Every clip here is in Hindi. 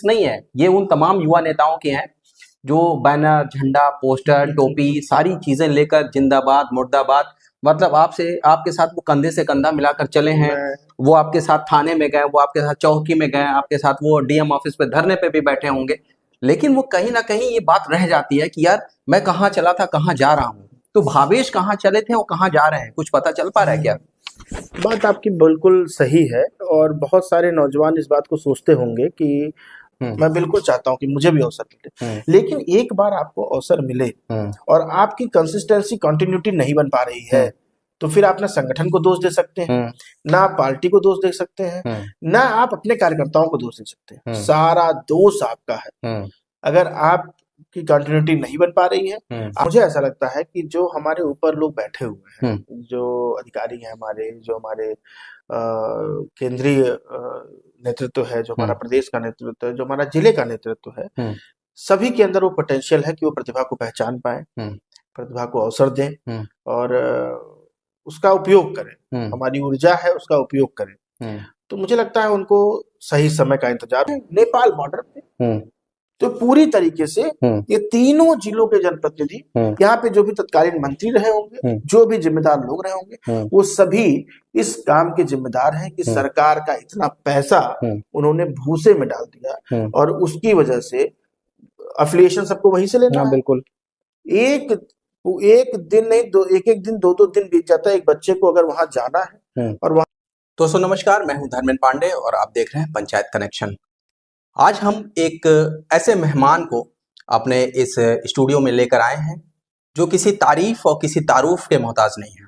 मीन्स नहीं है, ये उन तमाम युवा नेताओं के हैं जो बैनर, झंडा, पोस्टर, टोपी सारी चीजें लेकर जिंदाबाद मुर्दाबाद, मतलब आपके साथ वो कंधे से कंधा मिलाकर चले हैं। वो आपके साथ थाने में गए, वो आपके साथ चौकी में गए, आपके साथ वो डीएम ऑफिस पे धरने पे भी बैठे होंगे, लेकिन वो कहीं ना कहीं ये बात रह जाती है कि यार मैं कहाँ चला था, कहाँ जा रहा हूँ। तो भावेश कहाँ चले थे और कहाँ जा रहे हैं, कुछ पता चल पा रहा है क्या? बात आपकी बिल्कुल सही है और बहुत सारे नौजवान इस बात को सोचते होंगे कि मैं बिल्कुल चाहता हूं कि मुझे भी अवसर मिले, लेकिन एक बार आपको अवसर मिले और आपकी कंसिस्टेंसी कंटिन्यूटी नहीं बन पा रही है तो फिर आप ना संगठन को दोष दे सकते हैं, ना आप पार्टी को दोष दे सकते हैं, ना आप अपने कार्यकर्ताओं को दोष दे सकते हैं। सारा दोष आपका है अगर आपकी कंटिन्यूटी नहीं बन पा रही है। मुझे ऐसा लगता है कि जो हमारे ऊपर लोग बैठे हुए हैं, जो अधिकारी हैं हमारे, जो हमारे केंद्रीय नेतृत्व है, जो हमारा प्रदेश का नेतृत्व है, जो हमारा जिले का नेतृत्व है, सभी के अंदर वो पोटेंशियल है कि वो प्रतिभा को पहचान पाए, प्रतिभा को अवसर दें और उसका उपयोग करें। हमारी ऊर्जा है उसका उपयोग करें। तो मुझे लगता है उनको सही समय का इंतजार है। नेपाल बॉर्डर पे तो पूरी तरीके से ये तीनों जिलों के जनप्रतिनिधि, यहाँ पे जो भी तत्कालीन मंत्री रहे होंगे, जो भी जिम्मेदार लोग रहे होंगे, वो सभी इस काम के जिम्मेदार हैं कि सरकार का इतना पैसा उन्होंने भूसे में डाल दिया और उसकी वजह से अफिलिएशन सबको वहीं से लेना है। बिल्कुल। एक दिन नहीं, एक दिन दो दिन बीत जाता है एक बच्चे को अगर वहां जाना है और वहां। दोस्तों नमस्कार, मैं हूं धर्मेंद्र पांडे और आप देख रहे हैं पंचायत कनेक्शन। आज हम एक ऐसे मेहमान को अपने इस स्टूडियो में लेकर आए हैं जो किसी तारीफ और किसी तारुफ के मोहताज नहीं है।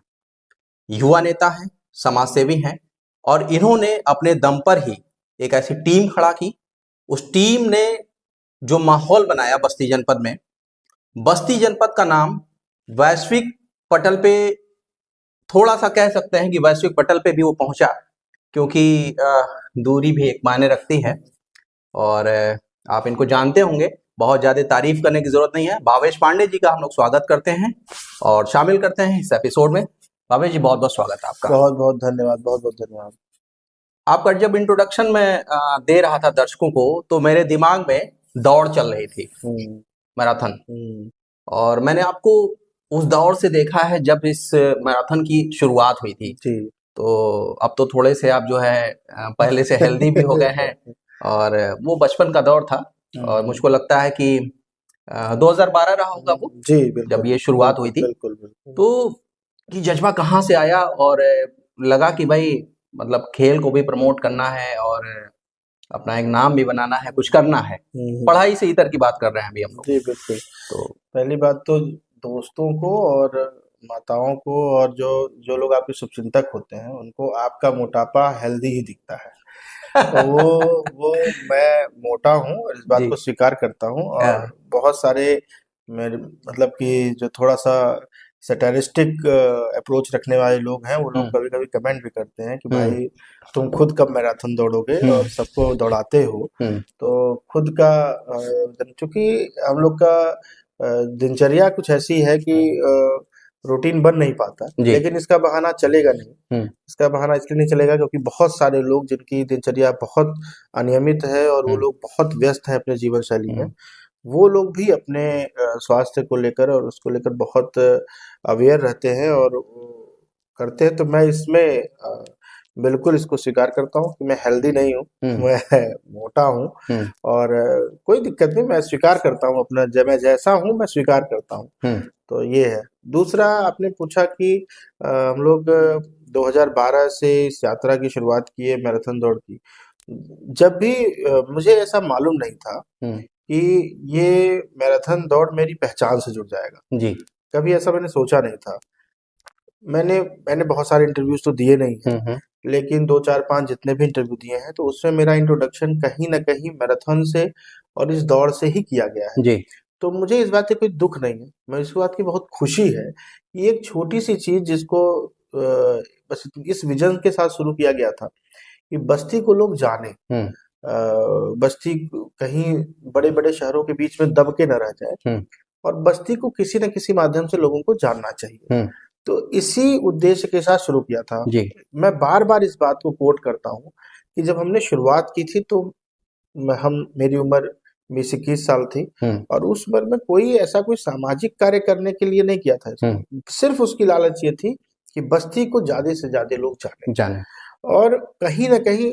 युवा नेता हैं, समाजसेवी हैं और इन्होंने अपने दम पर ही एक ऐसी टीम खड़ा की। उस टीम ने जो माहौल बनाया बस्ती जनपद में, बस्ती जनपद का नाम वैश्विक पटल पे, थोड़ा सा कह सकते हैं कि वैश्विक पटल पे भी वो पहुंचा, क्योंकि दूरी भी एक मायने रखती है। और आप इनको जानते होंगे, बहुत ज्यादा तारीफ करने की जरूरत नहीं है। भावेश पांडे जी का हम लोग स्वागत करते हैं और शामिल करते हैं इस एपिसोड में। भावेश जी बहुत बहुत स्वागत है आपका। बहुत बहुत धन्यवाद, बहुत बहुत धन्यवाद। आपका जब इंट्रोडक्शन में दे रहा था दर्शकों को तो मेरे दिमाग में दौड़ चल रही थी, मैराथन, और मैंने आपको उस दौर से देखा है जब इस मैराथन की शुरुआत हुई थी। तो अब तो थोड़े से आप जो है पहले से हेल्दी भी हो गए हैं और वो बचपन का दौर था और मुझको लगता है कि 2012 रहा होगा वो, जी जब ये शुरुआत हुई थी। बिल्कुल। तो ये जज्बा कहाँ से आया और लगा कि भाई मतलब खेल को भी प्रमोट करना है और अपना एक नाम भी बनाना है, कुछ करना है, पढ़ाई से इतर की बात कर रहे हैं अभी हम लोग। जी बिल्कुल। तो पहली बात तो दोस्तों को और माताओं को और जो लोग आपके शुभचिंतक होते हैं उनको आपका मोटापा हेल्दी ही दिखता है। तो वो मैं मोटा हूँ और इस बात को स्वीकार करता हूँ। और बहुत सारे मेरे मतलब कि जो थोड़ा सा सैटिरिस्टिक अप्रोच रखने वाले लोग हैं, वो लोग कभी कभी कमेंट भी करते हैं कि भाई तुम खुद कब मैराथन दौड़ोगे और सबको दौड़ाते हो। तो खुद का क्योंकि हम लोग का दिनचर्या कुछ ऐसी है कि रूटीन बन नहीं पाता, लेकिन इसका बहाना चलेगा नहीं। इसका बहाना इसलिए नहीं चलेगा क्योंकि बहुत सारे लोग जिनकी दिनचर्या बहुत अनियमित है और वो लोग बहुत व्यस्त हैं अपने जीवन शैली में, वो लोग भी अपने स्वास्थ्य को लेकर और उसको लेकर बहुत अवेयर रहते हैं और करते हैं। तो मैं इसमें बिल्कुल इसको स्वीकार करता हूँ कि मैं हेल्दी नहीं हूँ, मैं मोटा हूँ और कोई दिक्कत नहीं, मैं स्वीकार करता हूँ अपना, जब मैं जैसा हूँ मैं स्वीकार करता हूँ। तो ये है। दूसरा आपने पूछा कि हम लोग 2012 से इस यात्रा की शुरुआत की है मैराथन दौड़ की। जब भी मुझे ऐसा मालूम नहीं था कि ये मैराथन दौड़ मेरी पहचान से जुड़ जाएगा जी, कभी ऐसा मैंने सोचा नहीं था। मैंने बहुत सारे इंटरव्यूज तो दिए नहीं हैं, लेकिन 2 4 5 जितने भी इंटरव्यू दिए हैं तो उसमें मेरा इंट्रोडक्शन कहीं ना कहीं मैराथन से और इस दौड़ से ही किया गया है जी। तो मुझे इस बात से कोई दुख नहीं है, मैं इस बात की बहुत खुशी है कि एक छोटी सी चीज जिसको बस इस विजन के साथ शुरू किया गया था कि बस्ती को लोग जाने, बस्ती कहीं बड़े बड़े शहरों के बीच में दब के न रह जाए और बस्ती को किसी न किसी माध्यम से लोगों को जानना चाहिए। तो इसी उद्देश्य के साथ शुरू किया था जी। मैं बार बार इस बात को कोट करता हूँ कि जब हमने शुरुआत की थी तो मेरी उम्र 20-21 साल थी, और उस उम्र में कोई ऐसा कोई सामाजिक कार्य करने के लिए नहीं किया था इसको। सिर्फ उसकी लालच ये थी कि बस्ती को ज्यादा से ज्यादा लोग जाने। और कहीं ना कहीं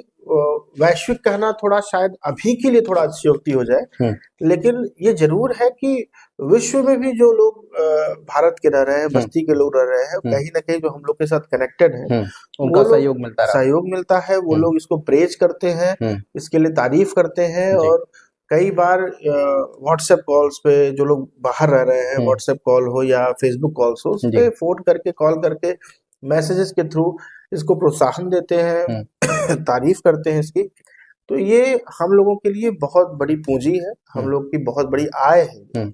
वैश्विक कहना थोड़ा शायद अभी के लिए थोड़ा अतिशयोक्ति हो जाए, लेकिन ये जरूर है कि विश्व में भी जो लोग भारत के रह रहे हैं, बस्ती के लोग रह रहे हैं, कहीं ना कहीं जो हम लोग के साथ कनेक्टेड है, उनका सहयोग मिलता है। वो लोग इसको प्रेज करते हैं, इसके लिए तारीफ करते हैं। और कई बार व्हाट्सएप कॉल्स पे जो लोग बाहर रह रहे हैं, व्हाट्सएप कॉल हो या फेसबुक कॉल्स हो, उस पे फोन करके, कॉल करके, मैसेजेस के थ्रू इसको प्रोत्साहन देते हैं, तारीफ करते हैं इसकी। तो ये हम लोगों के लिए बहुत बड़ी पूंजी है, हम लोग की बहुत बड़ी आय है।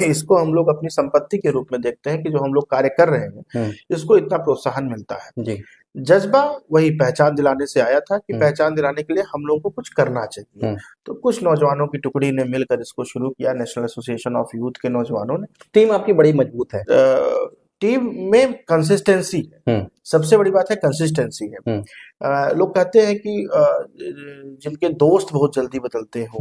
इसको हम लोग अपनी संपत्ति के रूप में देखते हैं कि जो हम लोग कार्य कर रहे हैं, इसको इतना प्रोत्साहन मिलता है। जज्बा वही पहचान दिलाने से आया था कि पहचान दिलाने के लिए हम लोगों को कुछ करना चाहिए। तो कुछ नौजवानों की टुकड़ी ने मिलकर इसको शुरू किया, नेशनल एसोसिएशन ऑफ यूथ के नौजवानों ने। टीम आपकी बड़ी मजबूत है। टीम में कंसिस्टेंसी है, सबसे बड़ी बात है कंसिस्टेंसी है। लोग कहते हैं कि जिनके दोस्त बहुत जल्दी बदलते हो,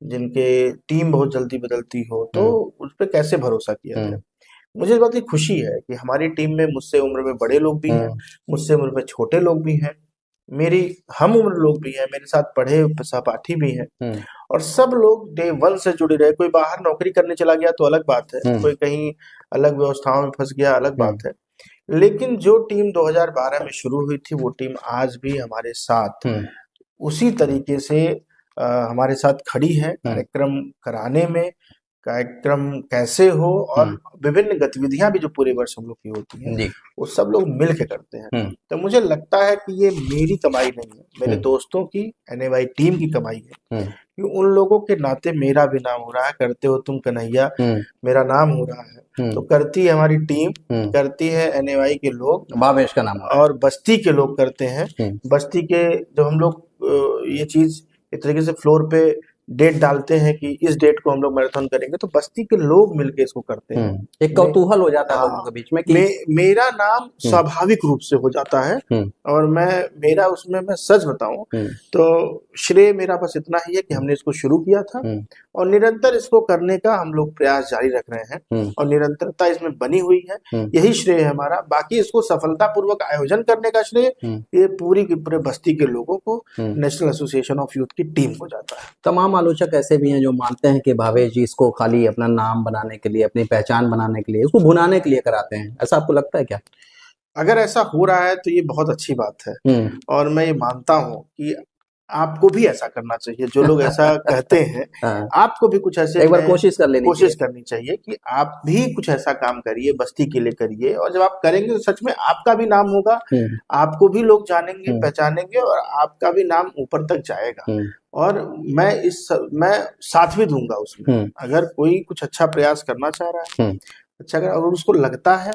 जिनके टीम बहुत जल्दी बदलती हो, तो उस पर कैसे भरोसा किया जाए। मुझे इस बात की खुशी है कि हमारी टीम में मुझसे उम्र में बड़े लोग भी हैं, मुझसे उम्र में छोटे लोग भी हैं, मेरी हम उम्र लोग भी हैं, मेरे साथ पढ़े सहपाठी भी हैं, और सब लोग डे वन से जुड़े रहे। कोई बाहर नौकरी करने चला गया तो अलग बात है, कोई कहीं अलग व्यवस्थाओं में फंस गया, अलग बात है। लेकिन जो टीम 2012 में शुरू हुई थी, वो टीम आज भी हमारे साथ उसी तरीके से हमारे साथ खड़ी है, कार्यक्रम कराने में, कार्यक्रम कैसे हो, और विभिन्न गतिविधियां भी जो पूरे वर्ष हम लोग की होती हैं, वो सब लोग मिल के करते हैं। तो मुझे लगता है कि ये मेरी कमाई नहीं है, मेरे दोस्तों की, NAY टीम की कमाई है, कि उन लोगों के नाते मेरा भी नाम हो रहा है। करते हो तुम कन्हैया, मेरा नाम हो रहा है, तो करती है हमारी टीम, करती है NAY के लोग, भावेश का नाम, और बस्ती के लोग करते हैं। बस्ती के जो हम लोग ये चीज एक तरीके से फ्लोर पे डेट डालते हैं कि इस डेट को हम लोग मैराथन करेंगे, तो बस्ती के लोग मिलके इसको करते हैं। एक कौतूहल हो जाता है लोगों के बीच में कि मेरा नाम स्वाभाविक रूप से हो जाता है, और मेरा उसमें मैं सच बताऊं तो श्रेय मेरा बस इतना ही है कि हमने इसको शुरू किया था, और निरंतर इसको करने का हम लोग प्रयास जारी रख रहे हैं, और निरंतरता इसमें बनी हुई है, यही श्रेय है हमारा। बाकी इसको सफलतापूर्वक आयोजन करने का श्रेय ये पूरी की पूरे बस्ती के लोगों को, नेशनल एसोसिएशन ऑफ यूथ की टीम को जाता है। तमाम आलोचक ऐसे भी हैं जो मानते हैं कि भावेश जी इसको खाली अपना नाम बनाने के लिए, अपनी पहचान बनाने के लिए, उसको भुनाने के लिए कराते हैं। ऐसा आपको लगता है क्या? अगर ऐसा हो रहा है तो ये बहुत अच्छी बात है, और मैं ये मानता हूँ कि आपको भी ऐसा करना चाहिए। जो लोग ऐसा कहते हैं, आपको भी कुछ ऐसे एक बार कोशिश करनी चाहिए कि आप भी कुछ ऐसा काम करिए, बस्ती के लिए करिए, और जब आप करेंगे तो सच में आपका भी नाम होगा, आपको भी लोग जानेंगे, पहचानेंगे, और आपका भी नाम ऊपर तक जाएगा। और मैं साथ भी दूंगा उसमें। अगर कोई कुछ अच्छा प्रयास करना चाह रहा है, अच्छा, अगर उसको लगता है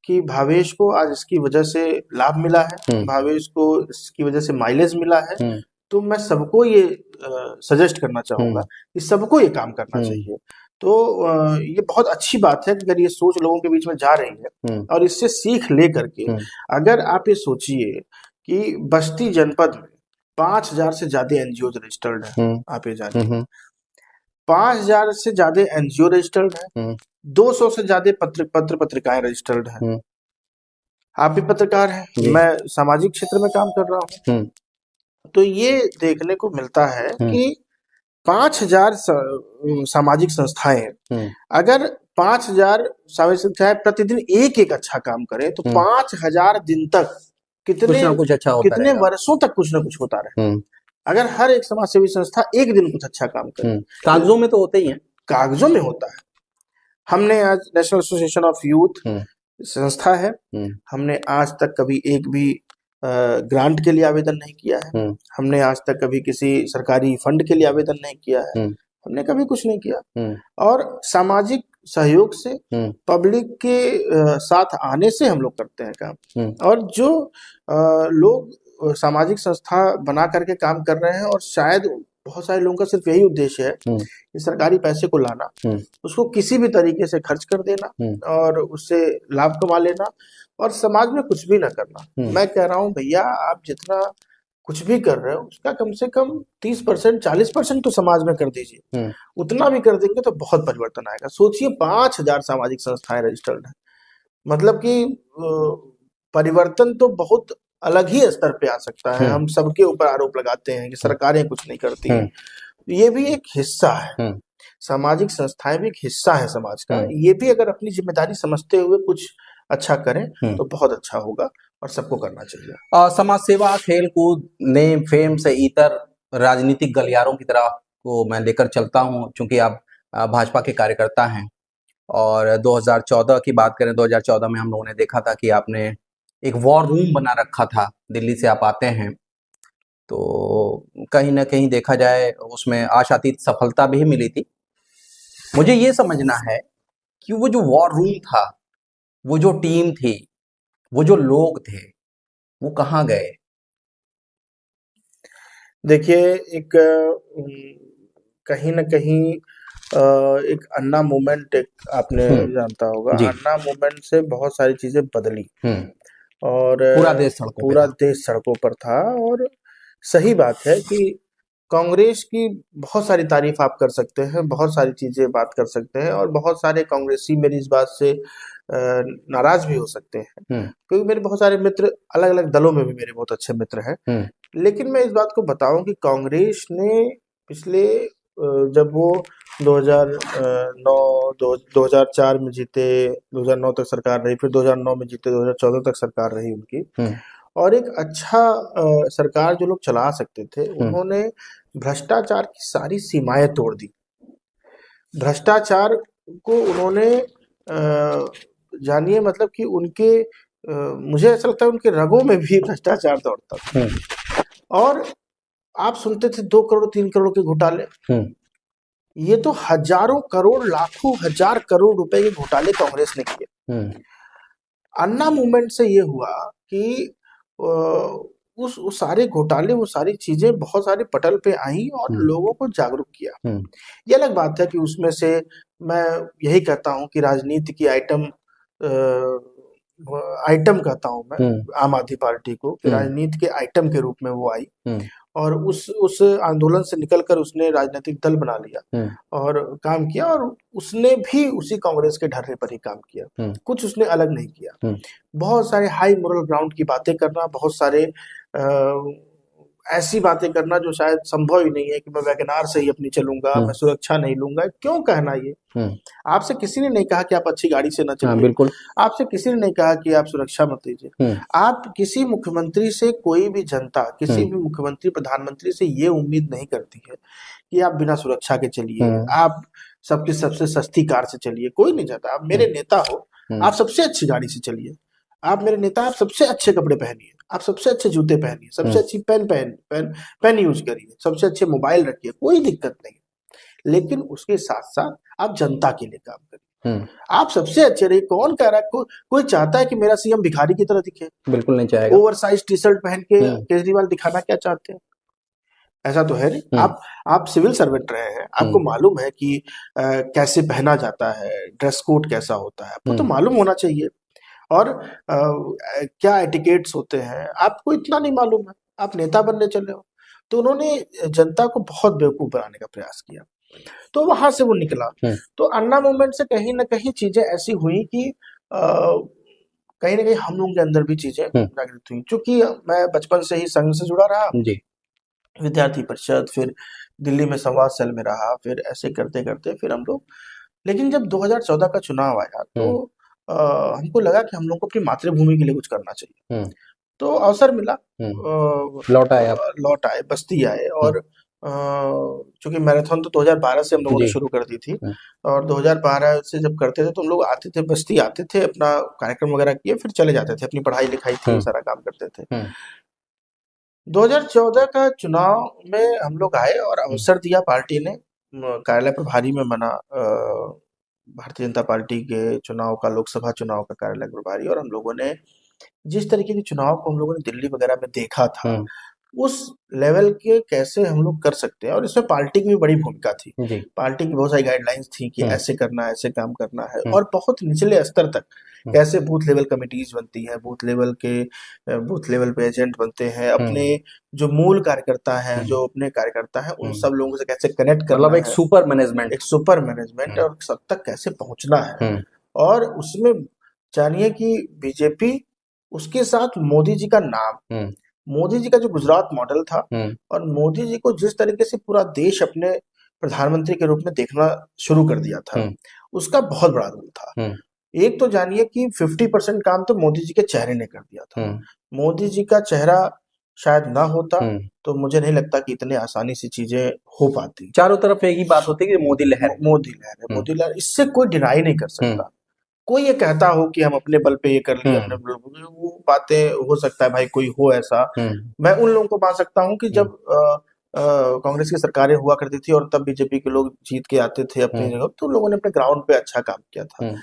कि भावेश को आज इसकी वजह से लाभ मिला है, भावेश को इसकी वजह से माइलेज मिला है, तो मैं सबको ये सजेस्ट करना चाहूंगा कि सबको ये काम करना चाहिए। तो ये बहुत अच्छी बात है कि अगर ये सोच लोगों के बीच में जा रही है, और इससे सीख ले करके अगर आप ये सोचिए कि बस्ती जनपद में 5000 से ज्यादा NGO रजिस्टर्ड है, आप ये जानिए, 5000 से ज्यादा NGO रजिस्टर्ड है, 200 से ज्यादा पत्रिकाएं रजिस्टर्ड है। आप भी पत्रकार हैं, मैं सामाजिक क्षेत्र में काम कर रहा हूँ, तो ये देखने को मिलता है कि 5000 सामाजिक संस्थाएं, अगर 5000 सामाजिक संस्थाएं प्रतिदिन एक अच्छा काम करें, तो 5000 दिन तक कुछ अच्छा होता कितने वर्षों तक कुछ ना कुछ होता रहे। अगर हर एक समाज सेवी संस्था एक दिन कुछ अच्छा काम करे, कागजों में तो होते ही हैं, कागजों में होता है। हमने आज नेशनल एसोसिएशन ऑफ यूथ संस्था है, हमने आज तक कभी एक भी ग्रांट के लिए आवेदन नहीं किया है, हमने आज तक कभी किसी सरकारी फंड के लिए आवेदन नहीं किया है, हमने कभी कुछ नहीं किया, और सामाजिक सहयोग से, पब्लिक के साथ आने से हम लोग करते हैं काम। और जो लोग सामाजिक संस्था बना करके काम कर रहे हैं, और शायद बहुत सारे लोगों का सिर्फ यही उद्देश्य है कि सरकारी पैसे को लाना, उसको किसी भी तरीके से खर्च कर देना और उससे लाभ कमा लेना, और समाज में कुछ भी ना करना। मैं कह रहा हूँ भैया, आप जितना कुछ भी कर रहे हो उसका कम से कम 30%, 40% तो समाज में कर दीजिए। उतना भी कर देंगे तो बहुत परिवर्तन आएगा। सोचिए 5,000 सामाजिक संस्थाएं रजिस्टर्ड हैं, मतलब कि परिवर्तन तो बहुत अलग ही स्तर पे आ सकता है। हम सबके ऊपर आरोप लगाते हैं कि सरकारें कुछ नहीं करती हैं, ये भी एक हिस्सा है। सामाजिक संस्थाएं भी एक हिस्सा है समाज का। ये भी अगर अपनी जिम्मेदारी समझते हुए कुछ अच्छा करें तो बहुत अच्छा होगा और सबको करना चाहिए। समाज सेवा, खेल कूद, नेम फेम से इतर राजनीतिक गलियारों की तरफ को मैं लेकर चलता हूँ, चूंकि आप भाजपा के कार्यकर्ता हैं। और 2014 की बात करें, 2014 में हम लोगों ने देखा था कि आपने एक वॉर रूम बना रखा था। दिल्ली से आप आते हैं तो कहीं ना कहीं देखा जाए उसमें आशातीत सफलता भी मिली थी। मुझे ये समझना है कि वो जो वॉर रूम था, वो जो टीम थी, वो जो लोग थे, वो कहाँ गए? देखिए, एक कहीं न कहीं एक अन्ना मूवमेंट एक आपने जानता होगा। जी। अन्ना मूवमेंट से बहुत सारी चीज़ें बदली और पूरा देश सड़कों पे पूरा था। देश सड़कों पर था। और सही बात है कि कांग्रेस की बहुत सारी तारीफ आप कर सकते हैं, बहुत सारी चीज़ें बात कर सकते हैं और बहुत सारे कांग्रेसी मेरी इस बात से नाराज भी हो सकते हैं, क्योंकि मेरे बहुत सारे मित्र अलग-अलग दलों में भी मेरे बहुत अच्छे मित्र हैं। लेकिन मैं इस बात को बताऊं कि कांग्रेस ने पिछले जब वो 2009 2004 में जीते, 2009 तक सरकार रही, फिर 2009 में जीते, 2014 तक सरकार रही उनकी। और एक अच्छा सरकार जो लोग चला सकते थे, उन्होंने भ्रष्टाचार की सारी सीमाएं तोड़ दी। भ्रष्टाचार को उन्होंने जानिए, मतलब कि उनके मुझे ऐसा लगता है उनके रगों में भी भ्रष्टाचार दौड़ता था। और आप सुनते थे 2 करोड़ 3 करोड़ के घोटाले, ये तो हजारों करोड़, लाखों हजार करोड़ रुपए के घोटाले कांग्रेस ने किए। अन्ना मूवमेंट से ये हुआ कि उस सारे घोटाले, वो सारी चीजें बहुत सारे पटल पे आई और लोगों को जागरूक किया। ये अलग बात है कि उसमें से मैं यही कहता हूं कि राजनीति की आइटम कहता हूं मैं आम आदमी पार्टी को, कि राजनीति के आइटम के रूप में वो आई और उस आंदोलन से निकलकर उसने राजनीतिक दल बना लिया और काम किया। और उसने भी उसी कांग्रेस के ढर्रे पर ही काम किया, कुछ उसने अलग नहीं किया। बहुत सारे हाई मोरल ग्राउंड की बातें करना, बहुत सारे ऐसी बातें करना जो शायद संभव ही नहीं है कि मैं वैगनार से ही अपनी चलूंगा, मैं सुरक्षा नहीं लूंगा। क्यों कहना ये? आपसे किसी ने नहीं कहा कि आप अच्छी गाड़ी से ना चलिए। बिल्कुल। आपसे किसी ने नहीं कहा कि आप सुरक्षा मत लीजिए। आप किसी मुख्यमंत्री से, कोई भी जनता किसी भी मुख्यमंत्री, प्रधानमंत्री से ये उम्मीद नहीं करती है कि आप बिना सुरक्षा के चलिए, आप सबकी सबसे सस्ती कार से चलिए। कोई नहीं चाहता। आप मेरे नेता हो, आप सबसे अच्छी गाड़ी से चलिए। आप मेरे नेता, आप सबसे अच्छे कपड़े पहनिए, आप सबसे अच्छे जूते पहनिए, सबसे अच्छी पेन यूज करिए, सबसे अच्छे मोबाइल रखिए, कोई दिक्कत नहीं। लेकिन उसके साथ साथ आप जनता के लिए काम करिए। आप सबसे अच्छे रहिए। कौन कह रहा है? कोई चाहता है कि मेरा सीएम भिखारी की तरह दिखे? बिल्कुल नहीं चाहेगा। ओवर साइज टी शर्ट पहन के केजरीवाल दिखाना क्या चाहते हैं? ऐसा तो है नहीं। आप सिविल सर्वेंट रहे हैं, आपको मालूम है कि कैसे पहना जाता है, ड्रेस कोड कैसा होता है, आपको तो मालूम होना चाहिए। और क्या एटिकेट्स होते हैं, आपको इतना नहीं मालूम है, आप नेता बनने चले हो। तो उन्होंने जनता को बहुत बेवकूफ बनाने का प्रयास किया, तो वहां से वो निकला। तो अन्ना मूवमेंट से कहीं ना कहीं चीजें ऐसी हुई कि कहीं ना कहीं हम लोगों के अंदर भी चीजें जागृत हुई। चूंकि मैं बचपन से ही संघ से जुड़ा रहा, विद्यार्थी परिषद, फिर दिल्ली में संवाद सेल में रहा, फिर ऐसे करते करते फिर हम लोग, लेकिन जब 2014 का चुनाव आया तो हमको लगा कि हम लोग को अपनी मातृभूमि के लिए कुछ करना चाहिए। तो अवसर मिला, लौट आए, बस्ती आए। और चूंकि मैराथन तो 2012 से हम लोगों ने शुरू कर दी थी, और 2012 से जब करते थे तो हम लोग आते थे, बस्ती आते थे, अपना कार्यक्रम वगैरह किए, फिर चले जाते थे, अपनी पढ़ाई लिखाई थी, सारा काम करते थे। 2014 का चुनाव में हम लोग आए और अवसर दिया पार्टी ने, कार्यालय प्रभारी में बना भारतीय जनता पार्टी के चुनाव का, लोकसभा चुनाव का कार्यालय प्रभारी। और हम लोगों ने जिस तरीके के चुनाव को हम लोगों ने दिल्ली वगैरह में देखा था, उस लेवल के कैसे हम लोग कर सकते हैं, और इसमें पार्टी की भी बड़ी भूमिका थी। जी। पार्टी की बहुत सारी गाइडलाइंस थी कि हम्म। ऐसे करना है, ऐसे काम करना है, हम्म। और बहुत निचले स्तर तक हम्म। कैसे बूथ लेवल कमिटीज बनती हैं, बूथ लेवल पे एजेंट बनते हैं, अपने हम्म। जो मूल कार्यकर्ता हैं, हम्म। जो अपने कार्यकर्ता हैं, उन हम्म। सब लोगों से कैसे कनेक्ट मतलब करना एक है, सुपर मैनेजमेंट। एक सुपर मैनेजमेंट, हम्म। और सब तक कैसे पहुंचना है। हम्म। और उसमें जानिए कि बीजेपी, उसके साथ मोदी जी का नाम, हम्म। मोदी जी का जो गुजरात मॉडल था, हम्म। और मोदी जी को जिस तरीके से पूरा देश अपने प्रधानमंत्री के रूप में देखना शुरू कर दिया था, हम्म। उसका बहुत बड़ा रोल था। हम्म। एक तो जानिए कि 50% काम तो मोदी जी के चेहरे ने कर दिया था। हम्म। मोदी जी का चेहरा शायद ना होता हम्म। तो मुझे नहीं लगता कि इतने आसानी से चीजें हो पाती। चारों तरफ एक ही बात होती है कि मोदी लहर है। मोदी लहर है, हम्म। मोदी लहर, इससे कोई डिनाई नहीं कर हम्म। सकता। कोई ये कहता हो कि हम अपने बल पे ये कर लिया, हमने हम्म। वो बातें हो सकता है भाई, कोई हो ऐसा। हम्म। मैं उन लोगों को मान सकता हूँ कि हम्म। जब कांग्रेस की सरकारें हुआ करती थी और तब बीजेपी के लोग जीत के आते थे अपनी हम्म। जगह, तो लोगों ने अपने ग्राउंड पे अच्छा काम किया था। हम्म।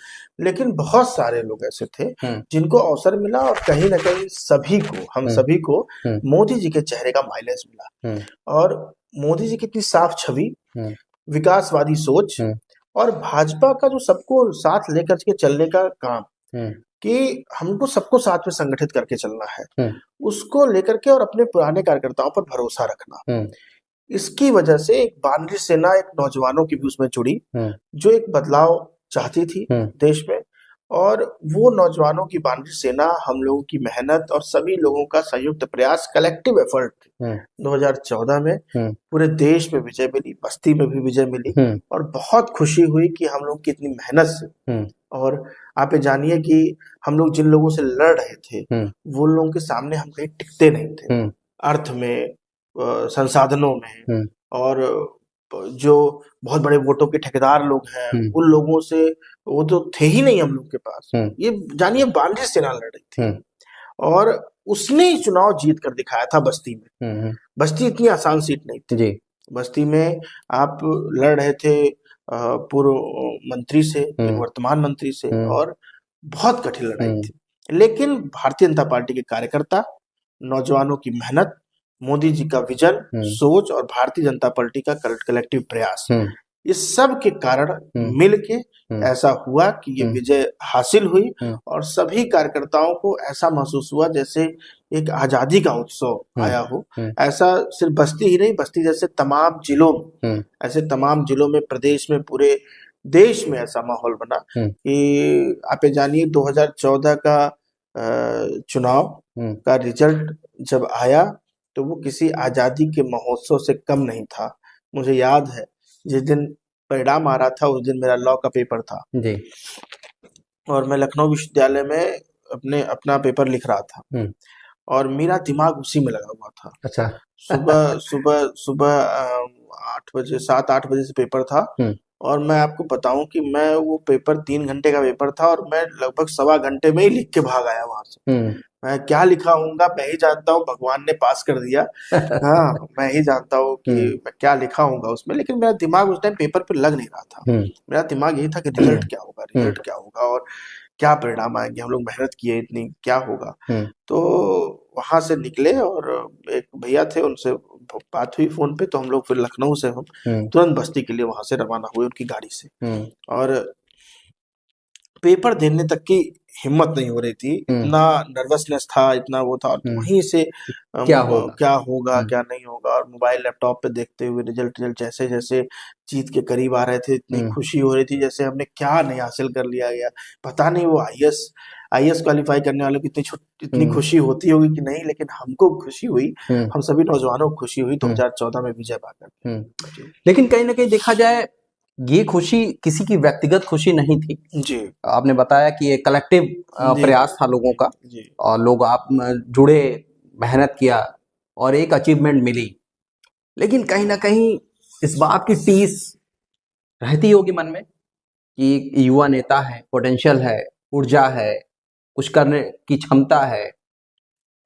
लेकिन बहुत सारे लोग ऐसे थे हम्म। जिनको अवसर मिला, और कहीं ना कहीं सभी को, हम हम्म। सभी को हम्म। मोदी जी के चेहरे का माइलेज मिला। हम्म। और मोदी जी की इतनी साफ छवि, हम्म। विकासवादी सोच, हम्म। और भाजपा का जो सबको साथ लेकर के चलने का काम, हम्म। कि हमको सबको साथ में संगठित करके चलना है, हम्म। उसको लेकर के, और अपने पुराने कार्यकर्ताओं पर भरोसा रखना, हम्म। इसकी वजह से एक बानरी सेना, एक नौजवानों की भी उसमें जुड़ी, हम्म। जो एक बदलाव चाहती थी हम्म। देश में। और वो नौजवानों की बानरी सेना, हम लोगों की मेहनत और सभी लोगों का संयुक्त प्रयास, कलेक्टिव एफर्ट, हम्म। 2014 में हम्म। पूरे देश में विजय मिली, बस्ती में भी विजय मिली। हम्म। और बहुत खुशी हुई कि हम लोग की इतनी मेहनत से, हम्म। और आप ये जानिए कि हम लोग जिन लोगों से लड़ रहे थे, हम्म। वो लोगों के सामने हम कहीं टिकते नहीं थे, हम्म। अर्थ में, संसाधनों में, हम्म। और जो बहुत बड़े वोटों के ठेकेदार लोग हैं, हम्म। उन लोगों से वो तो थे ही नहीं हम लोग के पास। हम्म। ये जानिए बानरी सेना लड़ रही थी, हम्म। और उसने ही चुनाव जीत कर दिखाया था बस्ती में। हम्म। बस्ती इतनी आसान सीट नहीं थी। जी। बस्ती में आप लड़ रहे थे पूर्व मंत्री से, एक हम्म। वर्तमान मंत्री से, हम्म। और बहुत कठिन लड़ाई हम्म। थी। लेकिन भारतीय जनता पार्टी के कार्यकर्ता, नौजवानों की मेहनत, मोदी जी का विजन, हम्म। सोच, और भारतीय जनता पार्टी का कलेक्टिव प्रयास, हम्म। इस सब के कारण हम्म। मिल के हम्म। ऐसा हुआ कि ये हम्म। विजय हासिल हुई। हम्म। और सभी कार्यकर्ताओं को ऐसा महसूस हुआ जैसे एक आजादी का उत्सव हम्म। आया हो। हम्म। ऐसा सिर्फ बस्ती ही नहीं, बस्ती जैसे तमाम जिलों में, हम्म। ऐसे तमाम जिलों में, प्रदेश में, पूरे देश में ऐसा माहौल बना हम्म। कि आप ये जानिए 2014 का चुनाव हम्म। का रिजल्ट जब आया, तो वो किसी आजादी के महोत्सव से कम नहीं था। मुझे याद है जिस दिन परिणाम आ रहा था, उस दिन मेरा लॉ का पेपर था, जी। और मैं लखनऊ विश्वविद्यालय में अपना पेपर लिख रहा था, हम्म। और मेरा दिमाग उसी में लगा हुआ था। अच्छा। सुबह सुबह सुबह 8 बजे, 7-8 बजे से पेपर था। हम्म। और मैं आपको बताऊं कि मैं वो पेपर 3 घंटे का पेपर था, और मैं लगभग 1.25 घंटे में ही लिख के भाग आया वहां से। हम्म। मैं क्या लिखा होऊंगा मैं ही जानता हूँ, भगवान ने पास कर दिया। हाँ, मैं ही जानता हूँ कि हम्म। मैं क्या लिखा होऊंगा उसमें, लेकिन मेरा दिमाग उस टाइम पेपर पे लग नहीं रहा था। हम्म। मेरा दिमाग यही था कि रिजल्ट क्या होगा, हम्म। रिजल्ट क्या होगा, और क्या परिणाम आएंगे, हम लोग मेहनत किए इतनी, क्या होगा। हम्म। तो वहां से निकले, और एक भैया थे, उनसे बात हुई फोन पे, तो हम लोग फिर लखनऊ से हम हम्म। तुरंत बस्ती के लिए वहां से रवाना हुए उनकी गाड़ी से। हम्म। और पेपर देने तक की हिम्मत नहीं हो रही थी, हम्म। इतना नर्वसनेस था, इतना वो था। और हम्म। वहीं से क्या होगा। क्या होगा, हम्म। क्या नहीं होगा, और मोबाइल लैपटॉप पे देखते हुए रिजल्ट रिजल्ट जैसे जैसे जीत के करीब आ रहे थे, इतनी हम्म। खुशी हो रही थी जैसे हमने क्या नहीं हासिल कर लिया गया। पता नहीं वो आईएएस क्वालिफाई करने वालों की इतनी हम्म। खुशी होती होगी कि नहीं, लेकिन हमको खुशी हुई, हम्म। हम सभी नौजवानों को खुशी हुई हम्म। 2014 में विजय पा हम्म। करके। जी। लेकिन कहीं ना कहीं देखा जाए, ये खुशी किसी की व्यक्तिगत खुशी नहीं थी। जी। आपने बताया कि ये कलेक्टिव जी। प्रयास था लोगों का, जी। और लोग आप जुड़े, मेहनत किया, और एक अचीवमेंट मिली। लेकिन कहीं ना कहीं इस बात की टीस रहती होगी मन में कि एक युवा नेता है, पोटेंशियल है, ऊर्जा है, कुछ करने की क्षमता है,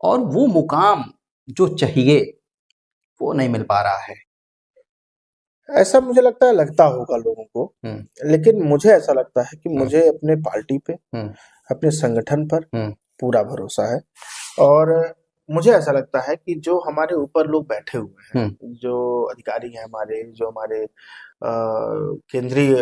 और वो मुकाम जो चाहिए वो नहीं मिल पा रहा है। ऐसा मुझे लगता है, लगता होगा लोगों को, हम्म। लेकिन मुझे ऐसा लगता है कि हम्म। मुझे अपने पार्टी पे, हम्म। अपने संगठन पर हम्म। पूरा भरोसा है। और मुझे ऐसा लगता है कि जो हमारे ऊपर लोग बैठे हुए हैं, हम्म जो अधिकारी हैं हमारे, जो हमारे केंद्रीय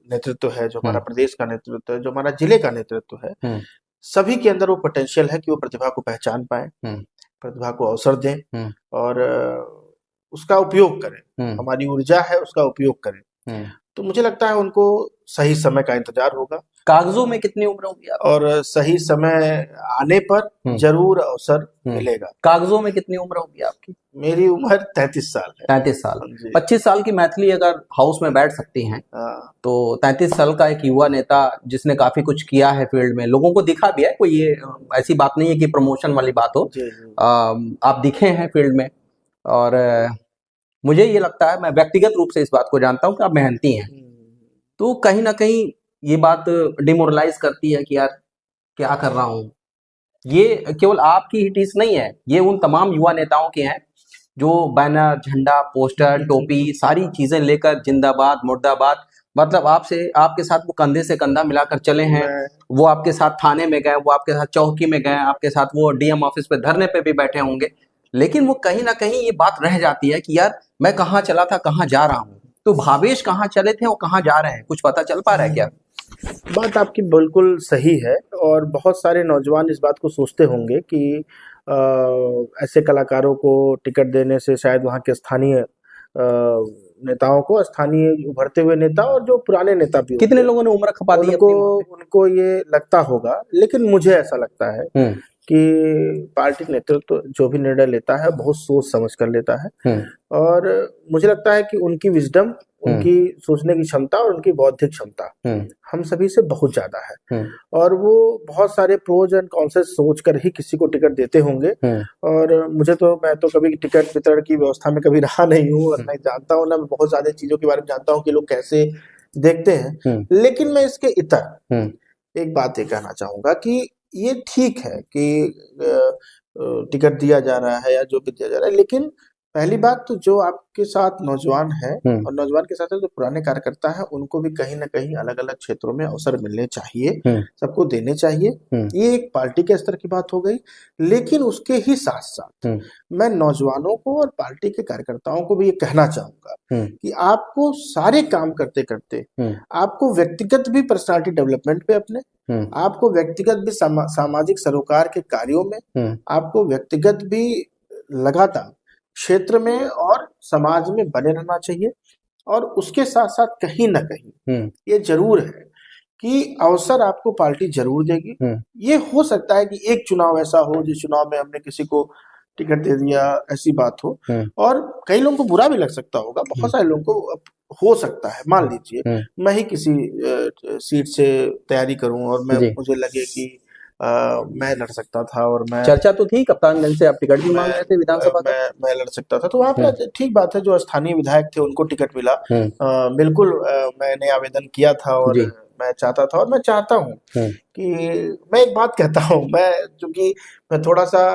नेतृत्व है, जो हमारा हम्म प्रदेश का नेतृत्व है, जो हमारा जिले का नेतृत्व है, हम्म सभी के अंदर वो पोटेंशियल है कि वो प्रतिभा को पहचान पाएं, हम्म प्रतिभा को अवसर दें हम्म और उसका उपयोग करें। हम्म हमारी ऊर्जा है, उसका उपयोग करें। हम्म। तो मुझे लगता है उनको सही समय का इंतजार होगा कागजों में कितनी उम्र होगी आप? और सही समय आने पर हम्म जरूर अवसर हम्म। मिलेगा। कागजों में कितनी उम्र होगी आपकी? मेरी उम्र 33 साल है। 33 साल। जी। 25 साल की मैथिली अगर हाउस में बैठ सकती हैं, हाँ तो 33 साल का एक युवा नेता जिसने काफी कुछ किया है फील्ड में, लोगों को दिखा भी है, कोई ये ऐसी बात नहीं है कि प्रमोशन वाली बात हो। जी जी। आप दिखे हैं फील्ड में, और मुझे ये लगता है, मैं व्यक्तिगत रूप से इस बात को जानता हूँ कि आप मेहनती हैं। तो कहीं ना कहीं ये बात डिमोरलाइज करती है कि यार क्या कर रहा हूँ। ये केवल आपकी ही टीस नहीं है, ये उन तमाम युवा नेताओं के हैं जो बैनर, झंडा, पोस्टर, टोपी, सारी चीजें लेकर जिंदाबाद मुर्दाबाद, मतलब आपसे, आपके साथ वो कंधे से कंधा मिलाकर चले हैं। मैं वो आपके साथ थाने में गए, वो आपके साथ चौकी में गए, आपके साथ वो डीएम ऑफिस पे धरने पे भी बैठे होंगे, लेकिन वो कहीं ना कहीं ये बात रह जाती है कि यार मैं कहाँ चला था, कहाँ जा रहा हूँ। तो भावेश कहाँ चले थे और कहाँ जा रहे हैं, कुछ पता चल पा रहा है क्या? बात आपकी बिल्कुल सही है और बहुत सारे नौजवान इस बात को सोचते होंगे कि ऐसे कलाकारों को टिकट देने से शायद वहाँ के स्थानीय नेताओं को, स्थानीय उभरते हुए नेता और जो पुराने नेता भी कितने होंगे, लोगों ने उम्र खपा दी उनको अपनी वहां पे? उनको ये लगता होगा, लेकिन मुझे ऐसा लगता है हम्म कि पार्टी नेतृत्व जो भी निर्णय लेता है बहुत सोच समझ कर लेता है हम्म और मुझे लगता है कि उनकी विजडम, हम्म उनकी सोचने की क्षमता और उनकी बौद्धिक क्षमता हम्म हम सभी से बहुत ज्यादा है हम्म और वो बहुत सारे प्रोज एंड कॉन्सेस सोच कर ही किसी को टिकट देते होंगे। हम्म और मैं तो कभी टिकट वितरण की व्यवस्था में कभी रहा नहीं हूँ और नहीं जानता हूँ, ना मैं बहुत ज्यादा चीजों के बारे में जानता हूँ कि लोग कैसे देखते हैं। हम्म लेकिन मैं इसके इतर हम्म एक बात ये कहना चाहूंगा कि ये ठीक है कि टिकट दिया जा रहा है या जो भी दिया जा रहा है, लेकिन पहली बात तो जो आपके साथ नौजवान है हम्म और नौजवान के साथ जो पुराने कार्यकर्ता है उनको भी कहीं ना कहीं अलग अलग क्षेत्रों में अवसर मिलने चाहिए, हम्म सबको देने चाहिए। हम्म ये एक पार्टी के स्तर की बात हो गई, लेकिन उसके ही साथ साथ हम्म मैं नौजवानों को और पार्टी के कार्यकर्ताओं को भी ये कहना चाहूंगा हम्म कि आपको सारे काम करते करते हम्म आपको व्यक्तिगत भी पर्सनालिटी डेवलपमेंट पे अपने, हम्म आपको व्यक्तिगत भी सामाजिक सरोकार के कार्यों में, हम्म आपको व्यक्तिगत भी लगातार क्षेत्र में और समाज में बने रहना चाहिए। और उसके साथ साथ कहीं ना कहीं हम्म ये जरूर है कि अवसर आपको पार्टी जरूर देगी। हम्म ये हो सकता है कि एक चुनाव ऐसा हो जिस चुनाव में हमने किसी को टिकट दे दिया, ऐसी बात हो हम्म और कई लोगों को बुरा भी लग सकता होगा, बहुत सारे लोगों को हो सकता है। मान लीजिए मैं ही किसी सीट से तैयारी करूं और जी। मुझे लगे कि मैं लड़ सकता था और चर्चा तो थी कप्तानगंज से आप टिकट भी मांग मैं रहे थे विधानसभा का। मैं लड़ सकता था, तो वहां पे ठीक बात है, जो स्थानीय विधायक थे उनको टिकट मिला। बिल्कुल मैंने आवेदन किया था और जी। मैं चाहता था और मैं चाहता हूँ कि मैं एक बात कहता हूँ, मैं चूंकि मैं थोड़ा सा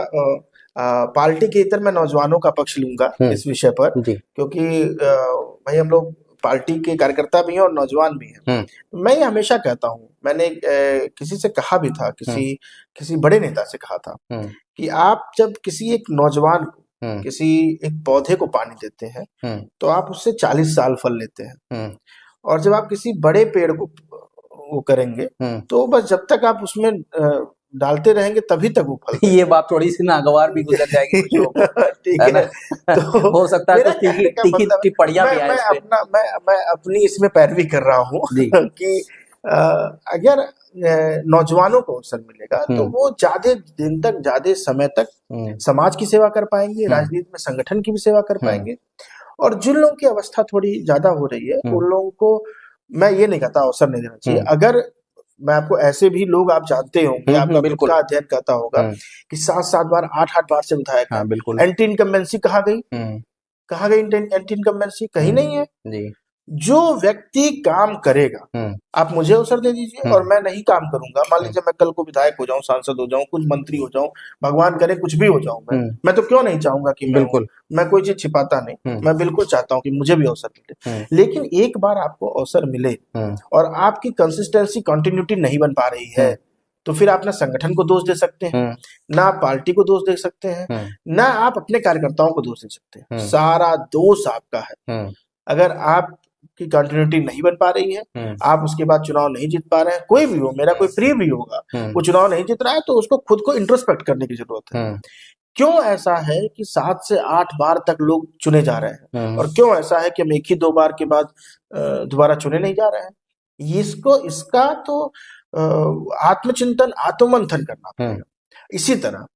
पार्टी के इतर मैं नौजवानों का पक्ष लूंगा इस विषय पर, जी। क्योंकि भाई हम लोग पार्टी के कार्यकर्ता भी हैं और नौजवान भी हैं। मैं ये हमेशा कहता हूँ, मैंने किसी से कहा भी था, किसी बड़े नेता से कहा था कि आप जब किसी एक नौजवान को, किसी एक पौधे को पानी देते हैं तो आप उससे 40 साल फल लेते हैं, और जब आप किसी बड़े पेड़ को वो करेंगे तो बस जब तक आप उसमें डालते रहेंगे तभी तक वो फल ये बात थोड़ी सी नागवार भी गुजर जाएगी कुछ लोगों को, ठीक है ना? है। तो हो सकता है मेरा कुछ कहने का तीखी मतलब टिप्पणियां भी आए इस पे। मैं अपनी इसमें पैरवी कर रहा हूँ जी। कि अगर नौजवानों को अवसर मिलेगा तो वो ज्यादा दिन तक, ज्यादा समय तक समाज की सेवा कर पाएंगे, राजनीति में संगठन की भी सेवा कर पाएंगे। और जिन लोगों की अवस्था थोड़ी ज्यादा हो रही है उन लोगों को मैं ये नहीं कहता अवसर नहीं देना चाहिए। अगर मैं आपको ऐसे भी लोग आप जानते होंगे, आपका खुद का अध्ययन कहता होगा कि 7-7 बार 8-8 बार से विधायक है, बिल्कुल। एंटी इनकम्बेंसी कहाँ गई? कहाँ गई एंटी इनकम्बेंसी? कहीं नहीं है जी। जो व्यक्ति काम करेगा, आप मुझे अवसर दे दीजिए और मैं नहीं काम करूंगा, मान लीजिए मैं कल को विधायक हो जाऊं, सांसद हो जाऊं, कुछ मंत्री हो जाऊं, भगवान करे कुछ भी हो जाऊं, मैं तो क्यों नहीं चाहूंगा कि मैं कोई चीज छिपाता नहीं, मैं बिल्कुल चाहता हूं कि मुझे भी अवसर मिले। लेकिन एक बार आपको अवसर मिले और आपकी कंसिस्टेंसी, कंटिन्यूटी नहीं बन पा रही है तो फिर आप ना संगठन को दोष दे सकते हैं, ना आप पार्टी को दोष दे सकते हैं, ना आप अपने कार्यकर्ताओं को दोष दे सकते हैं। सारा दोष आपका है। अगर आप की कंटिन्यूटी नहीं बन पा रही है, आप उसके बाद चुनाव नहीं जीत पा रहे हैं, कोई भी हो, मेरा कोई प्रिय भी होगा, वो चुनाव नहीं जीत रहा है, तो उसको खुद को इंट्रोस्पेक्ट करने की जरूरत है। क्यों ऐसा है कि 7 से 8 बार तक लोग चुने जा रहे हैं, और क्यों ऐसा है कि हम 1 ही 2 बार के बाद दोबारा चुने नहीं जा रहे हैं? इसका तो आत्मचिंतन, आत्ममंथन करना पड़ेगा। इसी तरह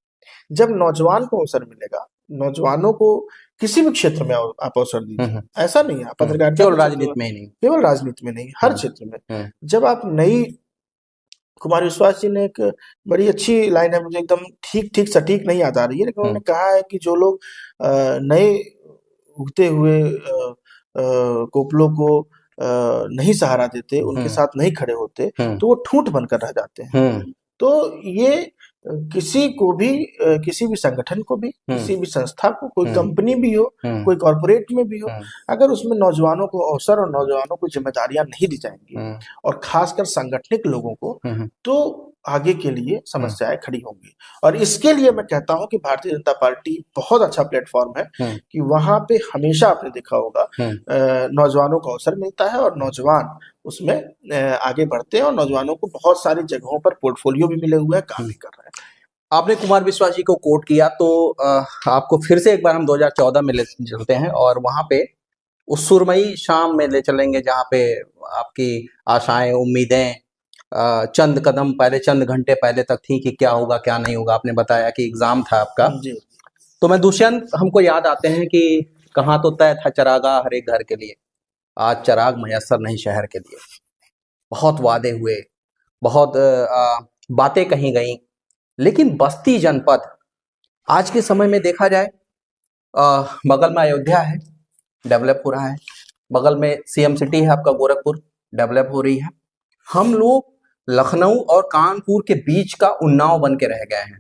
जब नौजवान को अवसर मिलेगा, नौजवानों को किसी भी क्षेत्र में आप अवसर दीजिए, ऐसा नहीं है आप पत्रकारिता केवल राजनीति में ही नहीं, केवल राजनीति में नहीं, हर क्षेत्र में। जब आप नई, कुमार विश्वास जी ने एक बड़ी अच्छी लाइन है, मुझे एकदम ठीक सटीक नहीं याद आ रही है, लेकिन उन्होंने कहा है कि जो लोग नए उगते हुए कोपलों को नहीं सहारा देते, उनके साथ नहीं खड़े होते, तो वो ठूंठ बनकर रह जाते हैं। तो ये किसी को भी, किसी भी संगठन को भी, किसी भी संस्था को, कोई कंपनी भी हो, कोई कॉर्पोरेट में भी हो, अगर उसमें नौजवानों को अवसर और नौजवानों को जिम्मेदारियां नहीं दी जाएंगी, और खासकर सांगठनिक लोगों को, तो आगे के लिए समस्याएं खड़ी होंगी। और इसके लिए मैं कहता हूं कि भारतीय जनता पार्टी बहुत अच्छा प्लेटफॉर्म है कि वहां पे हमेशा आपने देखा होगा नौजवानों को अवसर मिलता है, और नौजवान उसमें आगे बढ़ते हैं, और नौजवानों को बहुत सारी जगहों पर पोर्टफोलियो भी मिले हुए हैं, काम भी कर रहे हैं। आपने कुमार विश्वास जी को कोट किया, तो आपको फिर से एक बार हम 2014 में ले चलते हैं, और वहां पे उस सुरमई शाम में ले चलेंगे जहां पे आपकी आशाएं, उम्मीदें चंद कदम पहले, चंद घंटे पहले तक थी कि क्या होगा क्या नहीं होगा। आपने बताया कि एग्जाम था आपका, तो मैं दुष्यंत, हमको याद आते हैं कि कहाँ तो तय था चरागा हर एक घर के लिए, आज चराग मयस्सर नहीं शहर के लिए। बहुत वादे हुए, बहुत बातें कही गई, लेकिन बस्ती जनपद आज के समय में देखा जाए, बगल में अयोध्या है, डेवलप हो रहा है, बगल में सीएम सिटी है आपका गोरखपुर, डेवलप हो रही है। हम लोग लखनऊ और कानपुर के बीच का उन्नाव बन के रह गए हैं।